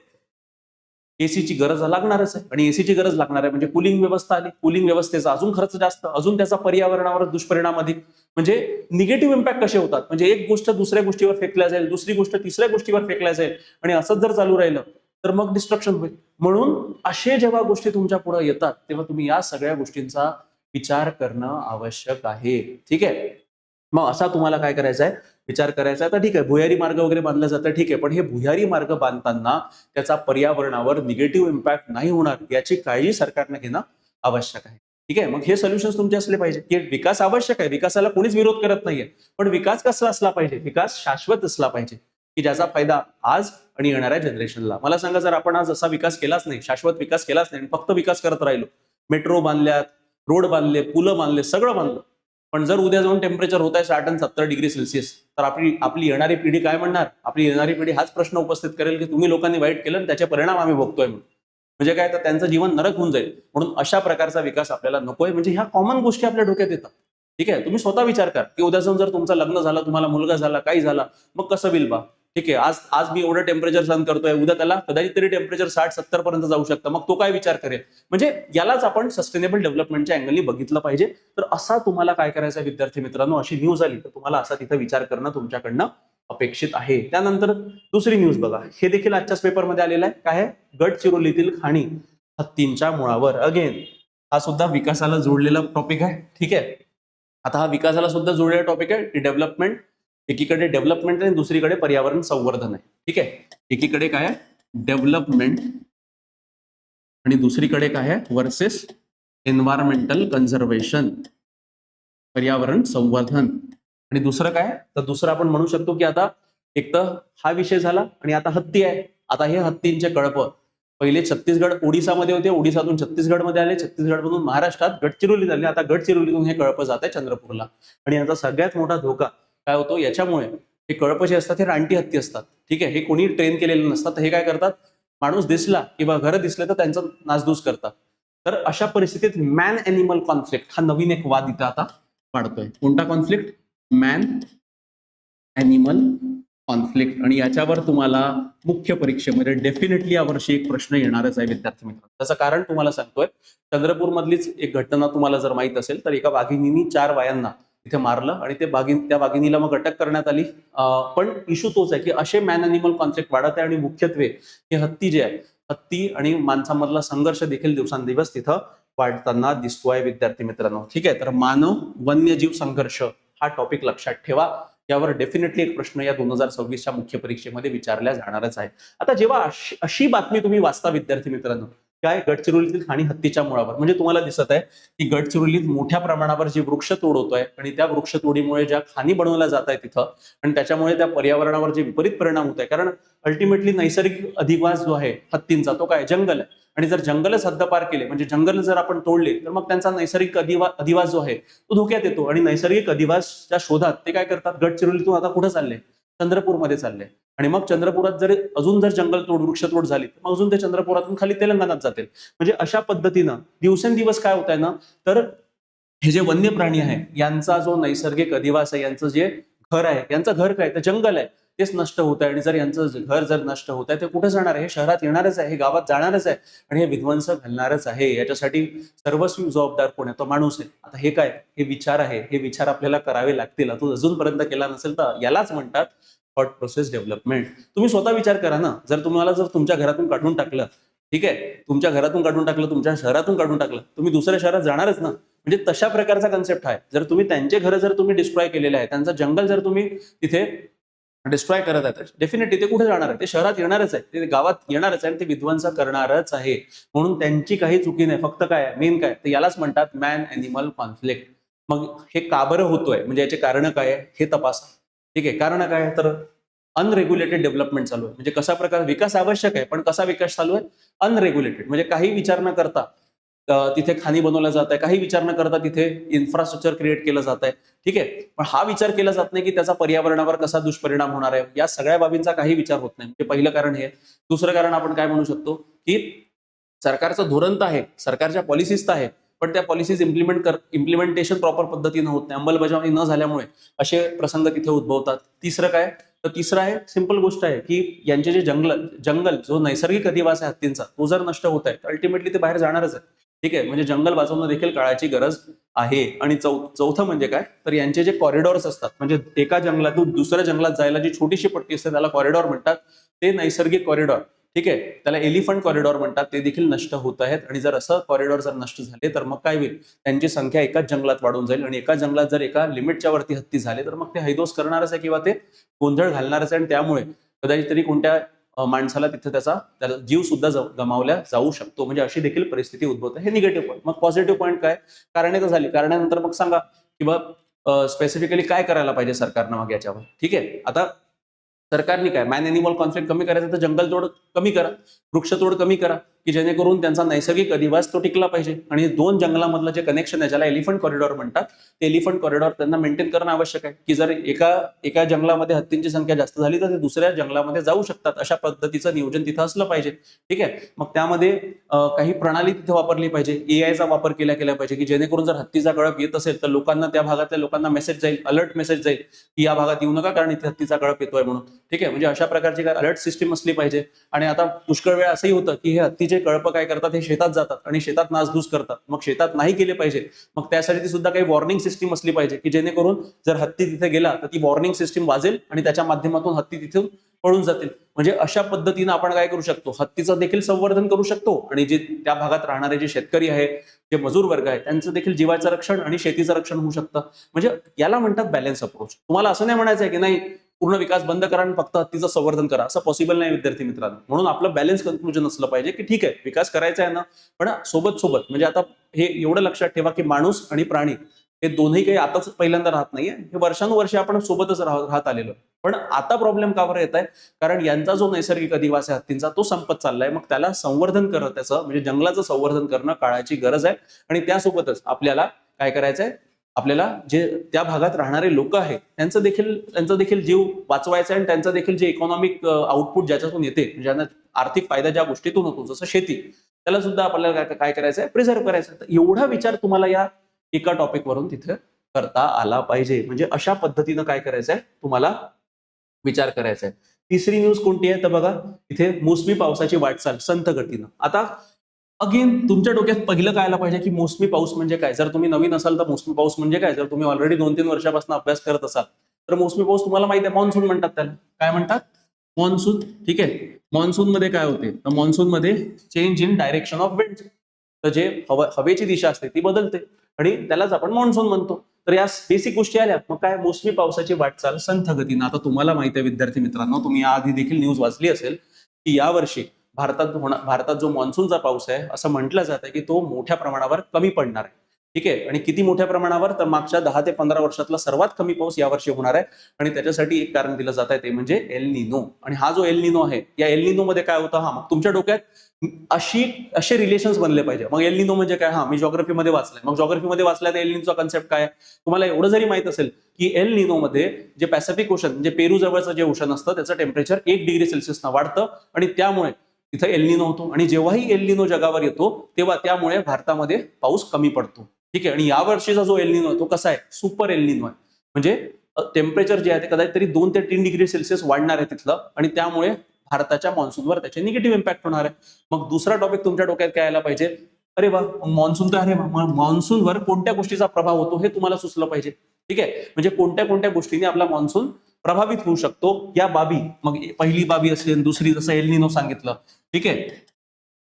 एसीची गरज लागणारच आहे. आणि एसीची गरज लागणार आहे म्हणजे कुलिंग व्यवस्था आली. कुलिंग व्यवस्थेचा अजून खर्च जास्त, अजून त्याचा पर्यावरणावर दुष्परिणाम अधिक. म्हणजे निगेटिव्ह इम्पॅक्ट कसे होतात, म्हणजे एक गोष्ट दुसऱ्या गोष्टीवर फेकल्या जाईल, दुसरी गोष्ट तिसऱ्या गोष्टीवर फेकल्या जाईल, आणि असंच जर चालू राहिलं तर मग डिस्ट्रक्शन होईल. म्हणून असे जेव्हा गोष्टी तुमच्या पुढे येतात तेव्हा तुम्ही या सगळ्या गोष्टींचा विचार करणं आवश्यक आहे. ठीक आहे, मग असा तुम्हाला काय करायचा आहे, विचार करायचा आहे. तर ठीक आहे, भुयारी मार्ग वगैरे बांधला जातं, ठीक आहे, पण हे भुयारी मार्ग बांधताना त्याचा पर्यावरणावर निगेटिव्ह इम्पॅक्ट नाही होणार याची काळजी सरकारने घेणं आवश्यक आहे. ठीक आहे, मग हे सोल्युशन्स तुमचे असले पाहिजे की विकास आवश्यक आहे, विकासाला कोणीच विरोध करत नाहीये, पण विकास कसा असला पाहिजे, विकास शाश्वत असला पाहिजे. की ज्याचा फायदा आज आणि येणाऱ्या जनरेशनला. मला सांगा, जर आपण आज असा विकास केलाच नाही, शाश्वत विकास केलाच नाही, फक्त विकास करत राहिलो, मेट्रो बांधल्यात, रोड बांधले, पुलं बांधले, सगळं बांधलं, पण जर उद्या जाऊन टेम्परेचर होत आहे 60 आणि 70 डिग्री सेल्सिअस, तर आपली आपली येणारी पिढी काय म्हणणार? आपली येणारी पिढी हाच प्रश्न उपस्थित करेल की तुम्ही लोकांनी वाईट केलं आणि त्याचे परिणाम आम्ही भोगतोय म्हणून. म्हणजे काय, तर त्यांचं जीवन नरक होऊन जाईल. म्हणून अशा प्रकारचा विकास आपल्याला नकोय. म्हणजे ह्या कॉमन गोष्टी आपल्या डोक्यात येतात. ठीक आहे, तुम्ही स्वतः विचार करा की उद्या जाऊन जर तुमचं लग्न झालं, तुम्हाला मुलगा झाला, काही झाला, मग कसं बिल बा? ठीक आहे, आज आज मी एवढं टेम्परेचर सहन करतोय, उद्या त्याला कदाचित तरी टेम्परेचर 60-70 पर्यंत जाऊ शकतं, मग तो काय विचार करेल? म्हणजे यालाच आपण सस्टेनेबल डेव्हलपमेंटच्या अँगलनी बघितलं पाहिजे. तर असा तुम्हाला काय करायचं विद्यार्थी मित्रांनो, अशी न्यूज आली तर तुम्हाला असा तिथं विचार करणं तुमच्याकडनं अपेक्षित आहे. त्यानंतर दुसरी न्यूज बघा, हे देखील आजच्याच पेपरमध्ये आलेलं आहे. काय आहे? गडचिरोलीतील खाणी हत्तींच्या मुळावर. अगेन हा सुद्धा विकासाला जोडलेला टॉपिक आहे. ठीक आहे, आता हा विकासाला सुद्धा जोडलेला टॉपिक आहे. डेव्हलपमेंट, एकीकडे डेव्हलपमेंट आणि दुसरीकडे पर्यावरण संवर्धन आहे. ठीक आहे, एकीकडे काय आहे? डेव्हलपमेंट आणि दुसरीकडे काय आहे? वर्सेस एन्व्हायरमेंटल कन्झर्वेशन, पर्यावरण संवर्धन. आणि दुसरं काय? तर दुसरं आपण म्हणू शकतो की आता एक तर हा विषय झाला आणि आता हत्ती आहे. आता हे हत्तींचे कळप पहिले छत्तीसगड ओडिसामध्ये होते, ओडिसातून छत्तीसगडमध्ये आले, छत्तीसगडमधून महाराष्ट्रात गडचिरोली झाले, आता गडचिरोलीतून हे कळप जात आहे चंद्रपूरला. आणि याचा सगळ्यात मोठा धोका काय होतो याच्यामुळे? हे कळप जे असतात हे रानटी हत्ती असतात. ठीक आहे, हे कोणी ट्रेन केलेलं नसतात. हे काय करतात? माणूस दिसला किंवा घर दिसले तर त्यांचं नासधूस करतात. तर अशा परिस्थितीत मॅन एनिमल कॉन्फ्लिक्ट हा नवीन एक वाद इथं आता वाढतोय. कोणता कॉन्फ्लिक्ट? Man animal conflict. आणि याच्यावर तुम्हाला मुख्य परीक्षेमध्ये डेफिनेटली यावर्षी एक प्रश्न येणारच आहे विद्यार्थी मित्रांनो. त्याचं कारण तुम्हाला सांगतोय, चंद्रपूर मधलीच एक घटना तुम्हाला जर माहित असेल तर एका वाघिणीने 4 बायांना तिथे मारलं आणि त्या वाघिणीला मग अटक करण्यात आली. पण इश्यू तोच आहे की असे मॅन एनिमल कॉन्फ्लिक्ट वाढत आहे आणि मुख्यत्वे हे हत्ती जे आहे, हत्ती आणि माणसांमधला संघर्ष देखील दिवसांदिवस तिथं वाढताना दिसतोय विद्यार्थी मित्रांनो. ठीक आहे, तर मानव वन्यजीव संघर्ष हा टॉपिक लक्षात ठेवा. यावर डेफिनेटली एक प्रश्न या 2026च्या मुख्य परीक्षेमध्ये विचारला जाणारच आहे. आता जेव्हा अशी बातमी तुम्ही वाचता विद्यार्थी मित्रांनो, काय गडचिरोलीतील खाणी हत्तीच्या मुळावर, म्हणजे तुम्हाला दिसत आहे की गडचिरोलीत मोठ्या प्रमाणावर जी वृक्षतोड होतोय आणि त्या वृक्षतोडीमुळे ज्या खाणी बनवल्या जात आहे तिथं, आणि त्याच्यामुळे त्या पर्यावरणावर जे विपरीत परिणाम होत आहे. कारण अल्टिमेटली नैसर्गिक अधिवास जो आहे हत्तींचा तो काय? जंगल आहे. आणि जर जंगलच हद्दपार केले, म्हणजे जंगल जर आपण तोडले, तर मग त्यांचा नैसर्गिक अधिवास जो आहे तो धोक्यात येतो. आणि नैसर्गिक अधिवासच्या शोधात ते काय करतात? गडचिरोलीतून आता कुठे चालले? चंद्रपूरमध्ये चालले. आणि मग चंद्रपुरात जर अजून जर जंगल तोड, वृक्षतोड झाली, तर मग अजून ते चंद्रपुरातून खाली तेलंगणात जातील. म्हणजे अशा पद्धतीनं दिवसेंदिवस काय होत आहे ना, तर हे जे वन्य प्राणी आहे यांचा जो नैसर्गिक अधिवास आहे, यांचं जे घर आहे, यांचं घर काय? तर जंगल आहे, तेच नष्ट होत आहे. आणि जर यांचं घर जर नष्ट होत आहे, ते कुठे जाणार आहे? हे शहरात येणारच आहे, हे गावात जाणारच आहे आणि हे विध्वंस घालणारच आहे. याच्यासाठी सर्वस्वी जबाबदार कोण आहे? तो माणूस आहे. आता हे काय? हे विचार आहे, हे विचार आपल्याला करावे लागतील. तो अजूनपर्यंत केला नसेल तर यालाच म्हणतात थॉट प्रोसेस डेव्हलपमेंट. तुम्ही स्वतः विचार करा ना, जर तुमच्या घरातून काढून टाकलं, ठीक आहे, तुमच्या घरातून काढून टाकलं, तुमच्या शहरातून काढून टाकलं, तुम्ही दुसऱ्या शहरात जाणारच ना. म्हणजे तशा प्रकारचा कन्सेप्ट आहे. जर तुम्ही त्यांचे घर जर तुम्ही डिस्ट्रॉय केलेले आहे, त्यांचं जंगल जर तुम्ही तिथे डिस्ट्रॉय करत आहे, डेफिनेटली ते कुठे जाणार आहे? ते शहरात येणारच आहे, ते गावात येणारच आहे आणि ते विध्वंस करणारच आहे. म्हणून त्यांची काही चुकी नाही. फक्त काय मेन काय? तर यालाच म्हणतात मॅन एनिमल कॉन्फ्लिक्ट. मग हे का बरं होतोय, म्हणजे याचे कारण काय आहे हे तपासा. ठीक आहे, कारण काय आहे? तर अनरेग्युलेटेड डेव्हलपमेंट चालू आहे. म्हणजे कशा प्रकार विकास आवश्यक आहे, पण कसा विकास चालू आहे? अनरेग्युलेटेड. म्हणजे काही विचार न करता तिथे खाणी बनवल्या जात आहे, काही विचार न करता तिथे इन्फ्रास्ट्रक्चर क्रिएट केलं जात आहे. ठीक आहे, पण हा विचार केला जात नाही की त्याचा पर्यावरणावर कसा दुष्परिणाम होणार आहे. या सगळ्या बाबींचा काही विचार होत नाही. म्हणजे पहिलं कारण हे. दुसरं कारण आपण काय म्हणू शकतो की सरकारचं धोरण तर आहे, सरकारच्या पॉलिसीज तर आहे, पण त्या पॉलिसीज इम्प्लिमेंटेशन प्रॉपर पद्धतीनं होत नाही. अंमलबजावणी न झाल्यामुळे असे प्रसंग तिथे उद्भवतात. तिसरं काय? तर तिसरं आहे, सिंपल गोष्ट आहे की यांचे जे जंगल जो नैसर्गिक अधिवास आहे हत्तींचा, तो जर नष्ट होत आहे तर अल्टिमेटली ते बाहेर जाणारच आहे. ठीक आहे, म्हणजे जंगल वाचवणं देखील काळाची गरज आहे. आणि चौथं म्हणजे काय? तर यांचे जे कॉरिडॉर्स असतात, म्हणजे एका जंगलातून दुसऱ्या जंगलात जायला जी छोटीशी पट्टी असते त्याला कॉरिडॉर म्हणतात. ते नैसर्गिक कॉरिडॉर, ठीक आहे, त्याला एलिफंट कॉरिडॉर म्हणतात, ते देखील नष्ट होत आहेत. आणि जर असं कॉरिडॉर जर नष्ट झाले तर मग काय होईल? त्यांची संख्या एकाच जंगलात वाढून जाईल आणि एका जंगलात जर एका लिमिटच्या वरती हत्ती झाले तर मग ते हैदोस करणारच आहे किंवा ते गोंधळ घालणारच आहे. आणि त्यामुळे कदाचित तरी कोणत्या माणसाला तिथे त्याला जीव सुद्धा गमावल्या जाऊ शकतो. म्हणजे अशी देखील परिस्थिती उद्भवते. हे निगेटिव्ह पॉईंट. मग पॉझिटिव्ह पॉईंट काय? कारणे तर झाली. कारणानंतर मग सांगा किंवा स्पेसिफिकली काय करायला पाहिजे सरकारनं मग याच्यावर. ठीक आहे, आता सरकारने काय मॅन एनिमल कॉन्फ्लिक्ट कमी करायचं तर जंगलतोड कमी करा, वृक्षतोड कमी करा, की जेणेकरून त्यांचा नैसर्गिक अधिवास तो टिकला पाहिजे. आणि दोन जंगलामधलं जे कनेक्शन आहे ज्याला एलिफंट कॉरिडॉर म्हणतात, ते एलिफंट कॉरिडॉर त्यांना मेंटेन करणं आवश्यक आहे, की जर एका जंगलामध्ये हत्तींची संख्या जास्त झाली तर ते दुसऱ्या जंगलामध्ये जाऊ शकतात. अशा पद्धतीचं नियोजन तिथं असलं पाहिजे. ठीक आहे. मग त्यामध्ये काही प्रणाली तिथे वापरली पाहिजे, एआयचा वापर केला पाहिजे, की जेणेकरून जर हत्तीचा कळप येत असेल तर लोकांना, त्या भागातल्या लोकांना मेसेज जाईल, अलर्ट मेसेज जाईल की या भागात येऊ नका कारण इथे हत्तीचा कळप येतोय म्हणून. ठीक आहे. म्हणजे अशा प्रकारची काय अलर्ट सिस्टीम असली पाहिजे. आणि आता पुष्कळ वेळ असंही होतं की हे हत्तीचे कळप काय करतात, हे शेतात जातात आणि शेतात नासधूस करतात. मग शेतात नाही केले पाहिजे. मग त्यासाठी सुद्धा काही वॉर्निंग सिस्टीम असली पाहिजे, की जेणेकरून जर हत्ती तिथे गेला तर ती वॉर्निंग सिस्टीम वाजेल आणि त्याच्या माध्यमातून हत्ती तिथून पळून जातील. म्हणजे अशा पद्धतीनं आपण काय करू शकतो, हत्तीचं देखील संवर्धन करू शकतो आणि जे त्या भागात राहणारे जे शेतकरी आहे, जे मजूर वर्ग आहे, त्यांचं देखील जीवाचं रक्षण आणि शेतीचं रक्षण होऊ शकतं. म्हणजे याला म्हणतात बॅलन्स अप्रोच. तुम्हाला असं नाही म्हणायचं आहे की नाही पूर्ण विकास बंद करा आणि फक्त हत्तीचं संवर्धन करा, असं पॉसिबल नाही विद्यार्थी मित्रांनो. म्हणून आपलं बॅलन्स कन्क्लुजन असलं पाहिजे की ठीक आहे विकास करायचा आहे ना, पण सोबत म्हणजे आता हे एवढं लक्षात ठेवा की माणूस आणि प्राणी हे दोन्ही काही आताच पहिल्यांदा राहत नाहीये, हे वर्षानुवर्षे आपण सोबतच राहत आलेलो. पण आता प्रॉब्लेम का बरं येत आहे, कारण यांचा जो नैसर्गिक अधिवास आहे हत्तींचा तो संपत चाललाय. मग त्याला संवर्धन करणं, त्याचं म्हणजे जंगलाचं संवर्धन करणं काळाची गरज आहे. आणि त्यासोबतच आपल्याला काय करायचंय, आपल्याला जे त्या भागात राहणारे लोक आहेत त्यांचा देखील जीव वाचवायचा आहे आणि त्यांचं देखील जे इकॉनॉमिक आउटपुट ज्याच्यातून येते, ज्यांना आर्थिक फायदा ज्या गोष्टीतून होतो जसं शेती, त्याला सुद्धा आपल्याला काय करायचं आहे, प्रिझर्व्ह करायचं आहे. एवढा विचार तुम्हाला या एका टॉपिक वरून तिथे करता आला पाहिजे. म्हणजे अशा पद्धतीनं काय करायचंय तुम्हाला विचार करायचा आहे. तिसरी न्यूज कोणती आहे तर बघा, इथे मोसमी पावसाची वाटचाल संथ गतीनं. आता अगेन तुमच्या डोक्यात पहिलं काय आलं पाहिजे की मोसमी पाऊस म्हणजे काय. जर तुम्ही नवीन असाल तर मोसमी पाऊस म्हणजे काय, जर तुम्ही ऑलरेडी 2-3 वर्षापासून अभ्यास करत असाल तर मोसमी पाऊस तुम्हाला माहिती आहे, मान्सून म्हणतात त्याला. काय म्हणतात, मान्सून. ठीक आहे. मान्सून मध्ये काय होते तर मान्सून मध्ये change in direction of wind, तर जे हवेची दिशा असते ती बदलते आणि त्यालाच आपण मान्सून म्हणतो. तर या बेसिक गोष्टी आल्या. मग काय, मोसमी पावसाची वाटचाल संथ गतीनं. आता तुम्हाला माहिती आहे विद्यार्थी मित्रांनो, तुम्ही याआधी देखील न्यूज वाचली असेल की यावर्षी भारतात जो मान्सूनचा पाऊस आहे असं म्हटलं जात आहे की तो मोठ्या प्रमाणावर कमी पडणार आहे. ठीक आहे. आणि किती मोठ्या प्रमाणावर, तर मागच्या 10 ते 15 वर्षातला सर्वात कमी पाऊस यावर्षी होणार आहे. आणि त्याच्यासाठी एक कारण दिलं जात आहे ते म्हणजे एल निनो. आणि हा जो एल निनो आहे, या एल निनो मध्ये काय होतं, हा मग तुमच्या डोक्यात असे रिलेशन्स बनले पाहिजे. मग एल निनो म्हणजे काय, हा मी जॉग्राफीमध्ये वाचलंय. मग जॉग्राफीमध्ये वाचलाय तर एल निनोचा कन्सेप्ट काय, तुम्हाला एवढं जरी माहित असेल की एल निनो मध्ये जे पॅसिफिक ओशन म्हणजे पेरू जवळचं जे ओशन असतं त्याचं टेम्परेचर 1 डिग्री सेल्सिअसनं वाढतं आणि त्यामुळे तिथं एल निनो होतो. आणि जेव्हाही एल निनो जगावर येतो तेव्हा त्यामुळे भारतामध्ये पाऊस कमी पडतो. ठीक आहे. आणि या वर्षीचा जो एल निनो आहे तो कसा आहे, सुपर एल निनो आहे. म्हणजे टेम्परेचर जे आहे ते कदाचित तरी 2 ते 3 डिग्री सेल्सिअस वाढणार आहे तिथलं, आणि त्यामुळे भारताच्या मान्सूनवर त्याचे निगेटिव्ह इम्पॅक्ट होणार आहे. मग दुसरा टॉपिक तुमच्या डोक्यात काय यायला पाहिजे, अरे वा मान्सून तर आहे, मान्सूनवर कोणत्या गोष्टीचा प्रभाव होतो हे तुम्हाला सुचलं पाहिजे. ठीक आहे. म्हणजे कोणत्या कोणत्या गोष्टींनी आपला मान्सून प्रभावित होऊ शकतो या बाबी. मग पहिली बाबी असेल, दुसरी जसं एल निनो सांगितलं. ठीक आहे.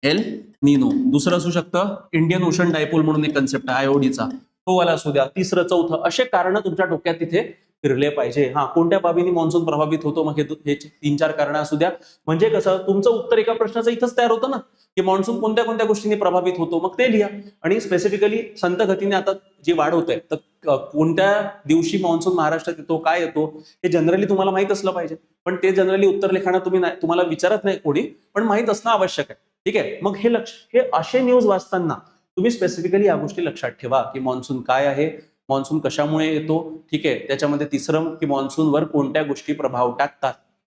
El Nino. दुसरं असू शकतं इंडियन ओशन डायपोल म्हणून एक कन्सेप्ट आहे आयओडीचा, तो वाला असू द्या. तिसरं, चौथं, असे कारण तुमच्या डोक्यात तिथे फिरले पाहिजे. हा, कोणत्या बाबीने मान्सून प्रभावित होतो, मग हे 3-4 कारण असू द्या. म्हणजे कसं तुमचं उत्तर एका प्रश्नाचं इथंच तयार होतं ना, की मान्सून कोणत्या कोणत्या गोष्टींनी प्रभावित होतो, मग ते लिहा. आणि स्पेसिफिकली संत गतीने आता जी वाढ होत आहे, तर कोणत्या दिवशी मान्सून महाराष्ट्रात येतो, काय येतो, हे जनरली तुम्हाला माहित असलं पाहिजे. पण ते जनरली उत्तर लिखाणात तुम्हाला विचारत नाही कोणी, पण माहित असणं आवश्यक आहे. ठीक आहे. मग हे असे न्यूज वाचताना तुम्ही स्पेसिफिकली या गोष्टी लक्षात ठेवा की मान्सून काय आहे, मान्सून कशामुळे येतो. ठीक आहे. त्याच्यामध्ये तिसरं की मान्सूनवर कोणत्या गोष्टी प्रभाव टाकतात.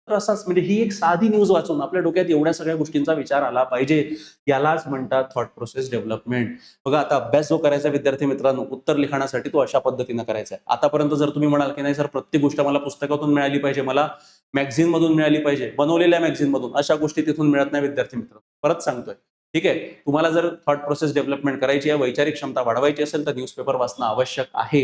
तर असाच म्हणजे ही एक साधी न्यूज वाचून आपल्या डोक्यात एवढ्या सगळ्या गोष्टींचा विचार आला पाहिजे. यालाच म्हणतात थॉट प्रोसेस डेव्हलपमेंट. बघा, आता अभ्यास जो करायचा विद्यार्थी मित्रांनो उत्तर लिखाणासाठी, तो अशा पद्धतीनं करायचा आहे. आतापर्यंत जर तुम्ही म्हणाल की नाही सर प्रत्येक गोष्ट मला पुस्तकातून मिळाली पाहिजे, मला मॅगझिन मधून मिळाली पाहिजे, बनवलेल्या मॅगझिन मधून, अशा गोष्टी तिथून मिळत नाही विद्यार्थी मित्र. परत सांगतोय. ठीक आहे. तुम्हाला जर थॉट प्रोसेस डेव्हलपमेंट करायची आहे, वैचारिक क्षमता वाढवायची असेल तर न्यूजपेपर वाचणं आवश्यक आहे.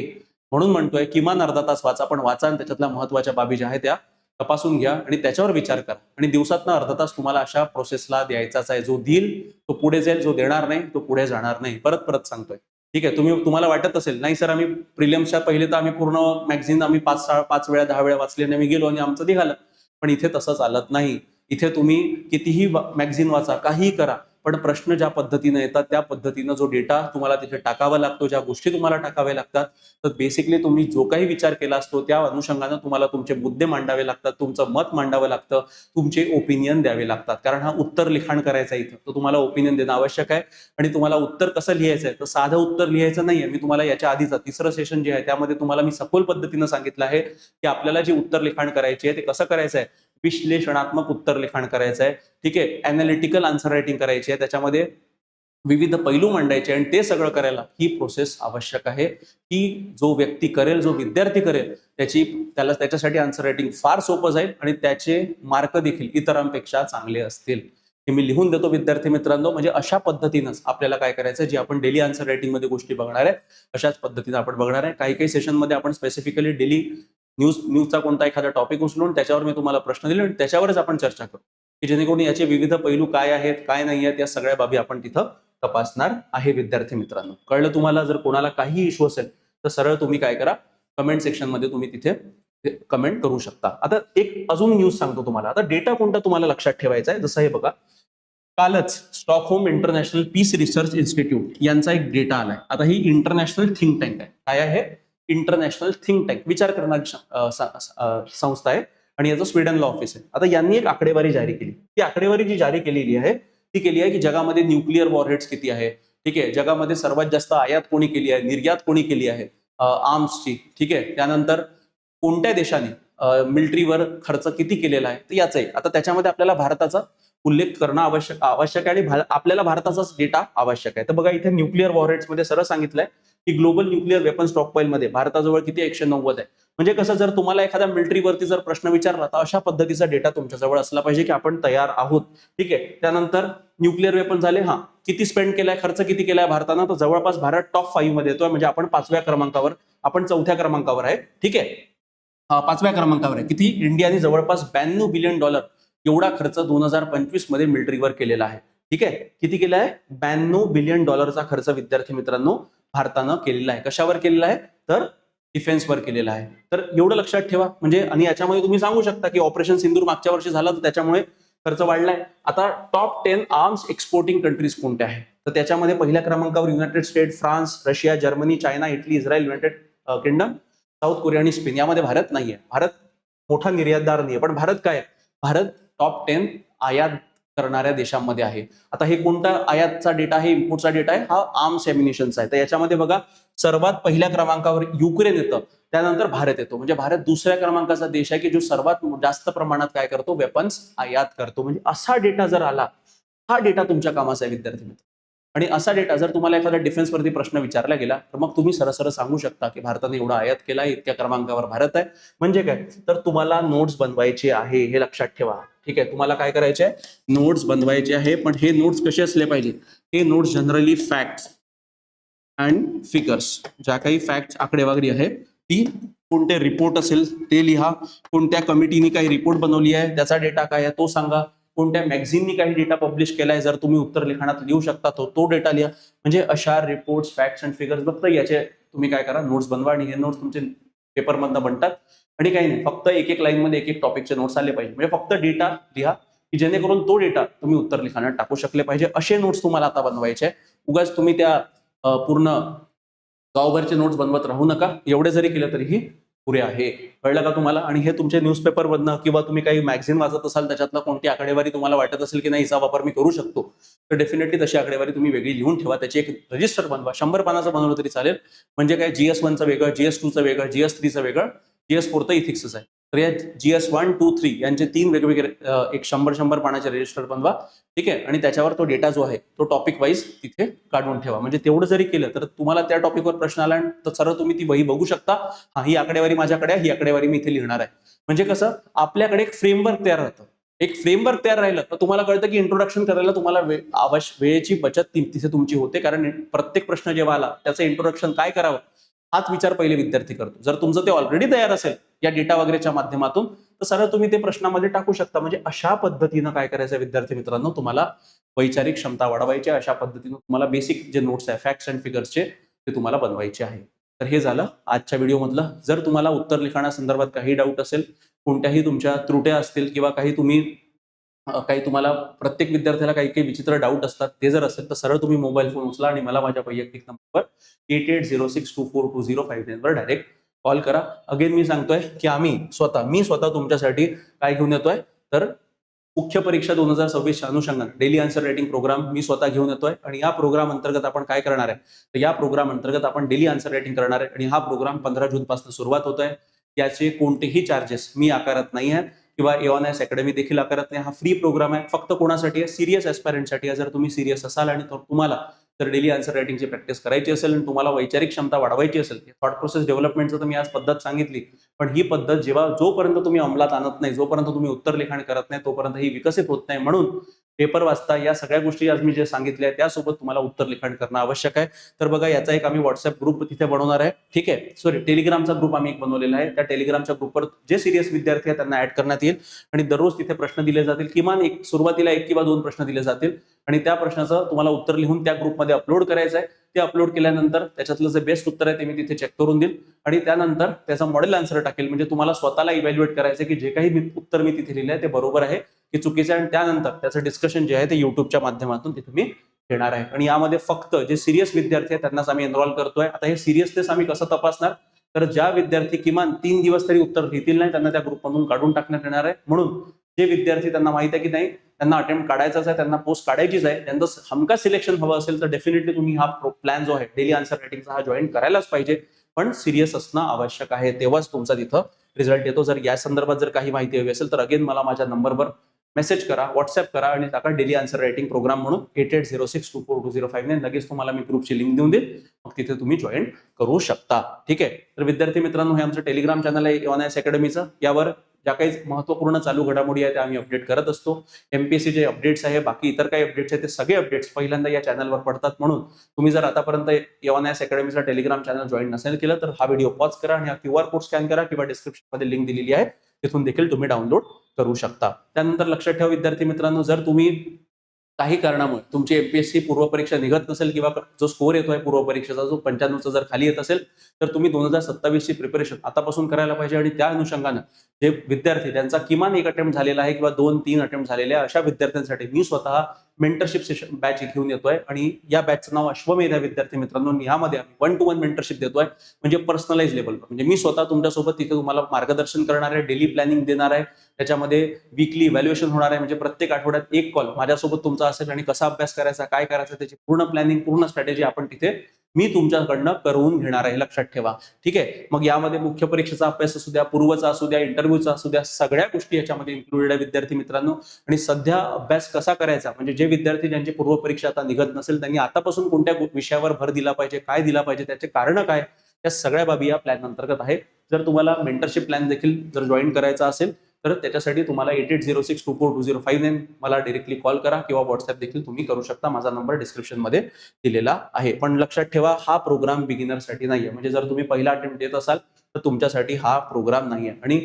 म्हणून म्हणतोय किमान अर्धा तास वाचा, पण वाचा आणि त्याच्यातल्या महत्वाच्या बाबी ज्या आहेत त्या तपासून घ्या आणि त्याच्यावर विचार करा. आणि दिवसातनं अर्धा तास तुम्हाला अशा प्रोसेसला द्यायचाच आहे. जो देईल तो पुढे जाईल, जो देणार नाही तो पुढे जाणार नाही. परत सांगतोय. ठीक आहे. तुम्हाला वाटत असेल नाही सर आम्ही प्रिलिम्सच्या पहिले तर आम्ही पूर्ण मॅगझिन आम्ही 5 वेळा 10 वेळा वाचली आणि आम्ही गेलो आणि आमचं निघालं. पण इथे तसं चालत नाही. इथे तुम्ही कितीही मॅगझिन वाचा, काहीही करा, पण प्रश्न ज्या पद्धतीने येतात त्या पद्धतीनं जो डेटा तुम्हाला तिथे टाकावा लागतो, ज्या गोष्टी तुम्हाला टाकाव्या लागतात, तर बेसिकली तुम्ही जो काही विचार केला असतो त्या अनुषंगाने तुम्हाला तुमचे मुद्दे मांडावे लागतात, तुमचं मत मांडावं लागतं, तुमचे ओपिनियन द्यावे लागतात. कारण हा उत्तर लिखाण करायचा इथं, तर तुम्हाला ओपिनियन देणं आवश्यक आहे. आणि तुम्हाला उत्तर कसं लिहायचं आहे, तर साधं उत्तर लिहायचं नाहीये. मी तुम्हाला याच्या आधीचा तिसरं सेशन जे आहे त्यामध्ये तुम्हाला मी सखोल पद्धतीनं सांगितलं आहे की आपल्याला जे उत्तर लिखाण करायचे आहे ते कसं करायचं आहे, विश्लेषणात्मक उत्तर लिखाण करायचं आहे. ठीक आहे, अॅनालिटिकल आन्सर रायटिंग करायची आहे, त्याच्यामध्ये विविध पैलू मांडायचे आणि ते सगळं करायला ही प्रोसेस आवश्यक आहे. की जो व्यक्ती करेल, जो विद्यार्थी करेल, त्याच्यासाठी आन्सर रायटिंग फार सोपं जाईल आणि त्याचे मार्क देखील इतरांपेक्षा चांगले असतील. हे मी लिहून देतो विद्यार्थी मित्रांनो. म्हणजे अशा पद्धतीनंच आपल्याला काय करायचं, जे आपण डेली आन्सर रायटिंग मध्ये गोष्टी बघणार आहे अशाच पद्धतीने आपण बघणार आहे. काही काही सेशनमध्ये आपण स्पेसिफिकली डेली न्यूजचा कोणता एखादा टॉपिक उचलून त्याच्यावर मी तुम्हाला प्रश्न दिले आणि त्याच्यावरच आपण चर्चा करू, की जेणेकरून याचे विविध पैलू काय आहेत, काय नाही आहेत, या सगळ्या बाबी आपण तिथं तपासणार आहे विद्यार्थी मित्रांनो. कळलं तुम्हाला? जर कोणाला काही इश्यू असेल तर सरळ तुम्ही काय करा, कमेंट सेक्शन मध्ये तुम्ही तिथे कमेंट करू शकता. आता एक अजून न्यूज सांगतो तुम्हाला. आता डेटा कोणता तुम्हाला लक्षात ठेवायचा आहे, जसं हे बघा, कालच Stockholm international peace research institute यांचा एक डेटा आलाय. आता ही इंटरनॅशनल थिंक टँक आहे. काय आहे? इंटरनॅशनल थिंक टँक, विचार करणारी संस्था आहे आणि याचं स्वीडनला ऑफिस आहे. आता यांनी एक आकडेवारी जारी केली. ती आकडेवारी जी जारी केलेली आहे ती केली आहे की जगामध्ये न्यूक्लिअर वॉरहेड्स किती आहे. ठीक आहे, जगामध्ये सर्वात जास्त आयात कोणी केली आहे, निर्यात कोणी केली आहे आर्म्सची. ठीक आहे, त्यानंतर कोणत्या देशाने मिलिटरीवर खर्च किती केलेला आहे, तर याचं आहे. आता त्याच्यामध्ये आपल्याला भारताचा उल्लेख करणं आवश्यक आहे आणि आपल्याला भारताचाच डेटा आवश्यक आहे. तर बघा, इथे न्यूक्लिअर वॉरहेड्स मध्ये सरळ सांगितलंय की ग्लोबल न्यूक्लिअर वेपन स्टॉकपाईल मध्ये भारताजवळ किती 190 आहे. म्हणजे कसं, जर तुम्हाला एखाद्या मिलिटरीवरती जर प्रश्न विचारला तर अशा पद्धतीचा डेटा तुमच्याजवळ असला पाहिजे की आपण तयार आहोत. ठीक आहे, त्यानंतर न्यूक्लिअर वेपन झाले. किती स्पेंड केलाय, खर्च किती केलाय भारतानं, तर जवळपास भारत टॉप 5 मध्ये येतोय. म्हणजे आपण 5व्या क्रमांकावर, आपण 4थ्या क्रमांकावर आहे. ठीक आहे, 5व्या क्रमांकावर आहे. किती? इंडियाने जवळपास $92 बिलियन एवढा खर्च 2025 मध्ये मिलिटरीवर केलेला आहे. ठीक आहे, किती केला आहे? $92 बिलियन खर्च विद्यार्थी मित्रांनो भारतानं केलेला आहे. कशावर केलेला आहे? तर डिफेन्सवर केलेला आहे. तर एवढं लक्षात ठेवा. म्हणजे आणि याच्यामध्ये तुम्ही सांगू शकता की ऑपरेशन सिंदूर मागच्या वर्षी झालं तर त्याच्यामुळे खर्च वाढलाय. आता टॉप 10 आर्म्स एक्सपोर्टिंग कंट्रीज कोणत्या आहेत, तर त्याच्यामध्ये पहिल्या क्रमांकावर United state, France, Russia, Germany, China, Italy, Israel, United kingdom, south Korea आणि स्पेन. यामध्ये भारत नाहीये. भारत मोठा निर्यातदार नाहीये. पण भारत काय, भारत टॉप 10 आयात करणाऱ्या देशांमध्ये आहे. आता हे कोणता आयातचा डेटा आहे, इम्पोर्टचा डेटा आहे, हा आर्म्स एम्युनिशनचा आहे. तर याच्यामध्ये बघा, सर्वात पहिल्या क्रमांकावर युक्रेन येतं, त्यानंतर भारत येतो. म्हणजे भारत दुसऱ्या क्रमांकाचा देश आहे की जो सर्वात जास्त प्रमाणात काय करतो, वेपन्स आयात करतो. म्हणजे असा डेटा जर आला, हा डेटा तुमच्या कामाचा आहे विद्यार्थी मित्र. आणि असा डेटा जर तुम्हाला एखादा डिफेन्सवरती प्रश्न विचारला गेला तर मग तुम्ही सरळ सांगू शकता की भारताने एवढा आयात केला, इतक्या क्रमांकावर भारत आहे. म्हणजे काय, तर तुम्हाला नोट्स बनवायचे आहे, हे लक्षात ठेवा. ठीक आहे, तुम्हाला काय करायचे आहे, नोट्स बनवायचे आहे. पण हे नोट्स कसे असले पाहिजे, हे notes generally facts and figures, ज्या काही फॅक्ट्स आकडेवारी आहे ती, कोणते रिपोर्ट असेल ते लिहा, कोणत्या कमिटीने काही रिपोर्ट बनवली आहे त्याचा डेटा काय आहे तो सांगा, कोणत्या मॅगझिननी काही डेटा पब्लिश केलाय जर तुम्ही उत्तर लिखाणात लिहू शकता तो डेटा लिहा. म्हणजे अशा रिपोर्ट्स, फॅक्ट्स अँड फिगर्स फक्त याचे तुम्ही काय करा, नोट्स बनवा. आणि हे नोट्स तुमचे पेपरमधनं बनतात. आणि काही नाही, फक्त एक लाईन मध्ये एक टॉपिकचे नोट्स आले पाहिजे. म्हणजे फक्त डेटा लिहा की जेणेकरून तो डेटा तुम्ही उत्तर लिखाणात टाकू शकले पाहिजे. असे नोट्स तुम्हाला आता बनवायचे आहे. उगाच तुम्ही त्या पूर्ण गावभरचे नोट्स बनवत राहू नका. एवढे जरी केलं तरीही पुरे आहे. कळलं का तुम्हाला? आणि हे तुमचे न्यूजपेपर मधनं किंवा तुम्ही काही मॅगझिन वाचत असाल त्याच्यातलं कोणती आकडेवारी तुम्हाला वाटत असेल की नाही हिचा वापर मी करू शकतो, तर डेफिनेटली तशी आकडेवारी तुम्ही वेगळी लिहून ठेवा. त्याची एक रजिस्टर बनवा. 100 पानाचं बनवलं तरी चालेल. म्हणजे काय, GS1चं वेगळं, GS2चं वेगळं, GS3चं वेगळं, GS4 तर इथिक्सच आहे. तर या GS1, 2, 3 यांचे 3 वेगवेगळे एक 100 पानाचे रजिस्टर बनवा. ठीक आहे, आणि त्याच्यावर तो डेटा जो आहे तो टॉपिक वाईज तिथे काढून ठेवा. म्हणजे तेवढं जरी केलं तर तुम्हाला त्या टॉपिकवर प्रश्न आला तर सरळ तुम्ही ती वही बघू शकता. ही आकडेवारी माझ्याकडे आहे, ही आकडेवारी मी इथे लिहिणार आहे. म्हणजे कसं, आपल्याकडे एक फ्रेमवर्क तयार राहतं. एक फ्रेमवर्क तयार राहिलं तर तुम्हाला कळतं की इंट्रोडक्शन करायला तुम्हाला वेळेची बचत तिथे तुमची होते. कारण प्रत्येक प्रश्न जेव्हा आला त्याचं इंट्रोडक्शन काय करावं हाच विचार पहिले विद्यार्थी करतो. जर तुमचं ते ऑलरेडी तयार असेल या डेटा वगैरेच्या माध्यमातून तर सरळ तुम्ही ते प्रश्नामध्ये टाकू शकता. म्हणजे अशा पद्धतीनं काय करायचं विद्यार्थी मित्रांनो, तुम्हाला वैचारिक क्षमता वाढवायची. अशा पद्धतीनं तुम्हाला बेसिक जे नोट्स आहे फॅक्ट्स अँड फिगर्सचे ते तुम्हाला बनवायचे आहे. तर हे झालं आजच्या व्हिडिओमधलं. जर तुम्हाला उत्तर लिखाणासंदर्भात काही डाऊट असेल, कोणत्याही तुमच्या त्रुट्या असतील किंवा काही तुम्ही काही तुम्हाला प्रत्येक विद्यार्थ्याला काही काही विचित्र डाऊट असतात, ते जर असेल तर सरळ तुम्ही मोबाईल फोन उचला आणि मला माझ्या वैयक्तिक नंबरवर 8806242059 वर डायरेक्ट कॉल करा. अगेन मी सांगतोय की मी स्वतः तुमच्यासाठी काय घेऊन येतोय, तर मुख्य परीक्षा 2026च्या अनुषंगाने डेली आन्सर रायटिंग प्रोग्राम मी स्वतः घेऊन येतोय. आणि या प्रोग्राम अंतर्गत आपण काय करणार आहे, तर या प्रोग्राम अंतर्गत आपण डेली आन्सर रायटिंग करणार आहे. आणि हा प्रोग्राम 15 जून पासून सुरुवात होत आहे. याचे कोणतेही चार्जेस मी आकारत नाही आहे किंवा एओनएस अकॅडमी देखील आकारत नाही. हा फ्री प्रोग्राम आहे. फक्त कोणासाठी आहे, सिरियस ॲस्पायरंटसाठी आहे. जर तुम्ही सिरियस असाल आणि तुम्हाला तर डेली आन्सर रायटिंगची प्रॅक्टिस करायची असेल आणि तुम्हाला वैचारिक क्षमता वाढवायची असेल, थॉट प्रोसेस डेव्हलपमेंटचं तर मी आज पद्धत सांगितली, पण ही पद्धत जोपर्यंत तुम्ही अंमलात आणत नाही, जोपर्यंत तुम्ही उत्तर लिखाण करत नाही, तोपर्यंत ही विकसित होत नाही. म्हणून पेपर वाचता या सगळ्या गोष्टी आज मी जे सांगितल्या त्यासोबत तुम्हाला उत्तर लिखाण करणं आवश्यक आहे. तर बघा, याचा एक आम्ही व्हॉट्सअप ग्रुप तिथे बनवणार आहे. ठीक आहे, सॉरी, टेलिग्रामचा ग्रुप आम्ही एक बनवलेला आहे. त्या टेलिग्रामच्या ग्रुपवर जे सिरियस विद्यार्थी आहेत त्यांना ऍड करण्यात येईल आणि दररोज तिथे प्रश्न दिले जातील. किमान सुरुवातीला 1 किंवा 2 प्रश्न दिले जातील आणि त्या प्रश्नाचं तुम्हाला उत्तर लिहून त्या ग्रुपमध्ये अपलोड करायचं आहे. ते अपलोड केल्यानंतर त्याच्यातलं जे बेस्ट उत्तर आहे ते मी तिथे चेक करून देईल आणि त्यानंतर त्याचा मॉडेल आन्सर टाकेल. म्हणजे तुम्हाला स्वतःला इव्हॅल्युएट करायचं की जे काही उत्तर मी तिथे लिहिलंय ते बरोबर आहे की चुकीचं आहे. आणि त्यानंतर त्याचं डिस्कशन जे आहे ते युट्यूबच्या माध्यमातून तिथे मी घेणार आहे. आणि यामध्ये फक्त जे सिरियस विद्यार्थी आहेत त्यांनाच आम्ही एनरोल करतोय. आता हे सिरियसनेस आम्ही कसं तपासणार, तर ज्या विद्यार्थी किमान 3 दिवस तरी उत्तर लिहितील नाही त्यांना त्या ग्रुपमधून काढून टाकण्यात येणार आहे. म्हणून जे विद्यार्थी त्यांना माहित आहे की नाही त्यांना अटेम्प्ट काढायचाच आहे, त्यांना पोस्ट काढायचीच आहे, त्यांचं हमका सिलेक्शन हवं असेल तर डेफिनेटली तुम्ही हा प्लॅन जो आहे डेली आन्सर रायटिंगचा हा जॉईन करायलाच पाहिजे. पण सिरियस असणं आवश्यक आहे, तेव्हाच तुमचा तिथं रिझल्ट येतो. जर या संदर्भात जर काही माहिती हवी असेल तर अगेन मला माझ्या नंबरवर मेसेज करा, व्हॉट्सअप करा आणि टाका डेली आन्सर रायटिंग प्रोग्राम म्हणून 8806242059. लगेच तुम्हाला मी ग्रुपची लिंक देऊन देईल, मग तिथे तुम्ही जॉईन करू शकता. ठीक आहे, तर विद्यार्थी मित्रांनो, हे आमचं टेलिग्राम चॅनल आहे एओनएस अकॅडमीचं. यावर ज्या काही महत्त्वपूर्ण चालू घडामोडी आहेत त्या आम्ही अपडेट करत असतो. एमपीएससी जे अपडेट्स आहे, बाकी इतर काही अपडेट्स आहेत, ते सगळे अपडेट्स पहिल्यांदा या चॅनलवर पडतात. म्हणून तुम्ही जर आतापर्यंत एओनएस अकॅडमीचा टेलिग्राम चॅनल जॉईन नसेल केलं तर हा व्हिडिओ पॉज करा आणि हा QR कोड स्कॅन करा किंवा डिस्क्रिप्शन मध्ये लिंक दिलेली आहे तिथून देखील तुम्ही डाउनलोड करू शकता. त्यानंतर लक्षात ठेवा विद्यार्थी मित्रांनो, जर तुम्ही काही कारणामुळे तुमची एमपीएससी पूर्व परीक्षा निघत नसेल किंवा जो स्कोर येतोय पूर्व परीक्षेचा जो 95चा जर खाली येत असेल तर तुम्ही 2027 ची प्रिपरेशन आतापासून करायला पाहिजे. आणि त्या अनुषंगानं जे विद्यार्थी त्यांचा किमान 1 अटेम्प्ट झालेला आहे किंवा 2-3 अटेम्प्ट झालेले आहे अशा विद्यार्थ्यांसाठी मी स्वतः मेंटरशिप सेशन बॅच घेऊन येतोय. आणि या बॅचचं नाव अश्वमेध आहे विद्यार्थी मित्रांनो. यामध्ये आम्ही 1-to-1 मेंटरशिप देतोय, म्हणजे पर्सनलाइज लेवल, म्हणजे मी स्वतः तुमच्यासोबत तिथे तुम्हाला मार्गदर्शन करणार आहे, डेली प्लॅनिंग देणार आहे, त्याच्यामध्ये वीकली इव्हॅल्युएशन होणार आहे. म्हणजे प्रत्येक आठवड्यात 1 कॉल माझ्यासोबत तुमचा असेल आणि कसा अभ्यास करायचा, काय करायचं, त्याची पूर्ण प्लॅनिंग, पूर्ण स्ट्रॅटेजी आपण तिथे मी तुमच्याकडनं करून घेणार आहे, लक्षात ठेवा. ठीक आहे, मग यामध्ये मुख्य परीक्षेचा अभ्यास असू द्या, पूर्वचा असू द्या, इंटरव्ह्यूचा असू द्या, सगळ्या गोष्टी याच्यामध्ये इन्क्लुडेड आहे विद्यार्थी मित्रांनो. आणि सध्या अभ्यास कसा करायचा, म्हणजे जे विद्यार्थी ज्यांची पूर्व परीक्षा आता निघत नसेल त्यांनी आतापासून कोणत्या विषयावर भर दिला पाहिजे, काय दिला पाहिजे, त्याचे कारण काय, या सगळ्या बाबी या प्लॅन अंतर्गत आहे. जर तुम्हाला मेंटरशिप प्लॅन देखील जर जॉईन करायचा असेल तर त्याच्यासाठी तुम्हाला 8806242059 मला डायरेक्टली कॉल करा किंवा व्हॉट्सअप देखील तुम्ही करू शकता. माझा नंबर डिस्क्रिप्शन मध्ये दिलेला आहे. पण लक्षात ठेवा, हा प्रोग्राम बिगिनरसाठी नाहीये. म्हणजे जर तुम्ही पहिला अटेम्प्ट देत असाल तर तुमच्यासाठी हा प्रोग्राम नाहीये. आणि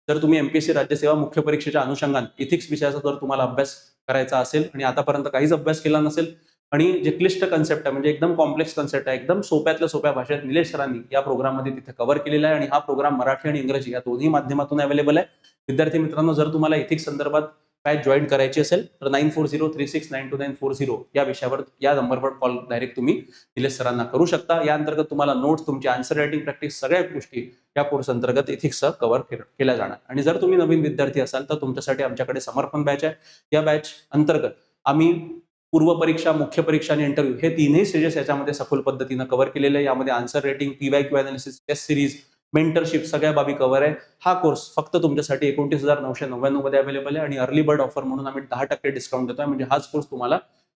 जर तुम्ही एमपीएससी राज्यसेवा मुख्य परीक्षेच्या अनुषंगाने इथिक्स विषयाचा जर तुम्हाला अभ्यास करायचा असेल आणि आतापर्यंत काहीच अभ्यास केला नसेल आणि जे क्लिष्ट कन्सेप्ट आहे, म्हणजे एकदम कॉम्प्लेक्स कन्सेप्ट आहे, एकदम सोप्यातल्या सोप्या भाषेत निलेश सरांनी या प्रोग्राममध्ये तिथे कव्हर केलेला आहे. आणि हा प्रोग्राम मराठी आणि इंग्रजी या दोन्ही माध्यमातून अवेलेबल आहे. विद्यार्थी मित्रांनो, जर तुम्हाला इथिक्स संदर्भात बॅच जॉईन करायची असेल तर 9403692940 या विषयावर या नंबरवर कॉल डायरेक्ट तुम्ही निलेश सरांना करू शकता. या अंतर्गत तुम्हाला नोट्स, तुमची आन्सर रायटिंग प्रॅक्टिस, सगळ्या गोष्टी या कोर्स अंतर्गत इथिक्ससह कव्हर केल्या जाणार. आणि जर तुम्ही नवीन विद्यार्थी असाल तर तुमच्यासाठी आमच्याकडे समर्पण बॅच आहे. या बॅच अंतर्गत आम्ही पूर्व परीक्षा, मुख्य परीक्षा आणि इंटरव्ह्यू हे तिन्ही स्टेजेस याच्यामध्ये सखोल पद्धतीनं कव्हर केलेले आहे. यामध्ये answer rating, PYQ analysis, test series, mentorship सगळ्या बाबी कव्हर आहे. हा कोर्स फक्त तुमच्यासाठी 29,999 मध्ये अवेलेबल आहे आणि अर्ली बर्ड ऑफर म्हणून आम्ही 10% डिस्काउंट देतोय. म्हणजे हाच कोर्स तुम्हाला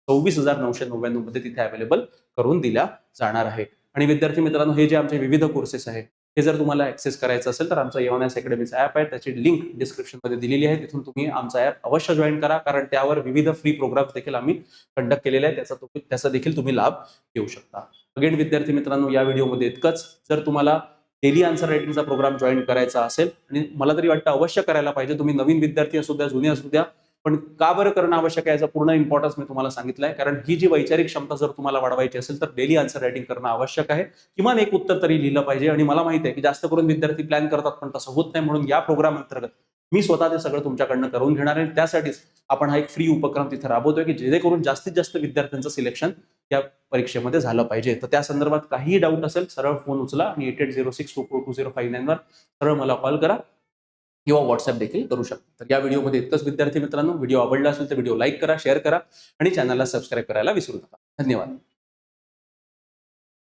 24,999 मध्ये तिथे अवेलेबल करून दिला जाणार आहे. आणि विद्यार्थी मित्रांनो, हे जे आमचे विविध कोर्सेस आहे हे जर तुम्हाला ऍक्सेस करायचं असेल तर आमचा एओनएस अकॅडमीचा ऍप आहे, त्याची लिंक डिस्क्रिप्शन मध्ये दिलेली आहे. तिथून तुम्ही आमचा ऍप अवश्य जॉईन करा, कारण त्यावर विविध फ्री प्रोग्राम्स देखील आम्ही कंडक्ट केलेले आहे. त्याचा देखील तुम्ही लाभ घेऊ शकता. अगेन विद्यार्थी मित्रांनो, या व्हिडिओमध्ये इतकंच. जर तुम्हाला डेली आन्सर रायटिंगचा प्रोग्राम जॉईन करायचा असेल, आणि मला तरी वाटतं अवश्य करायला पाहिजे, तुम्ही नवीन विद्यार्थी असू द्या, जुने असू द्या, पण का बरं करणं आवश्यक आहे याचा पूर्ण इम्पॉर्टन्स मी तुम्हाला सांगितलंय. कारण ही जी वैचारिक क्षमता जर तुम्हाला वाढवायची असेल तर डेली आन्सर रायटिंग करणं आवश्यक आहे. किमान 1 उत्तर तरी लिहिलं पाहिजे. आणि मला माहिती आहे की जास्त करून विद्यार्थी प्लॅन करतात पण तसं होत नाही. म्हणून या प्रोग्राम अंतर्गत मी स्वतः ते सगळं तुमच्याकडनं करून घेणार आहे. त्यासाठीच आपण हा एक फ्री उपक्रम तिथे राबवतोय की जेणेकरून जास्तीत जास्त विद्यार्थ्यांचं सिलेक्शन या परीक्षेमध्ये झालं पाहिजे. तर त्या संदर्भात काहीही डाऊट असेल सरळ फोन उचला आणि 8806242059 वर सरळ मला कॉल करा किंवा व्हॉट्सअप देखील करू शकता. तर या व्हिडिओमध्ये इतकंच विद्यार्थी मित्रांनो. व्हिडिओ आवडला असेल तर व्हिडिओ लाईक करा, शेअर करा आणि चॅनलला सबस्क्राईब करायला विसरू नका. धन्यवाद.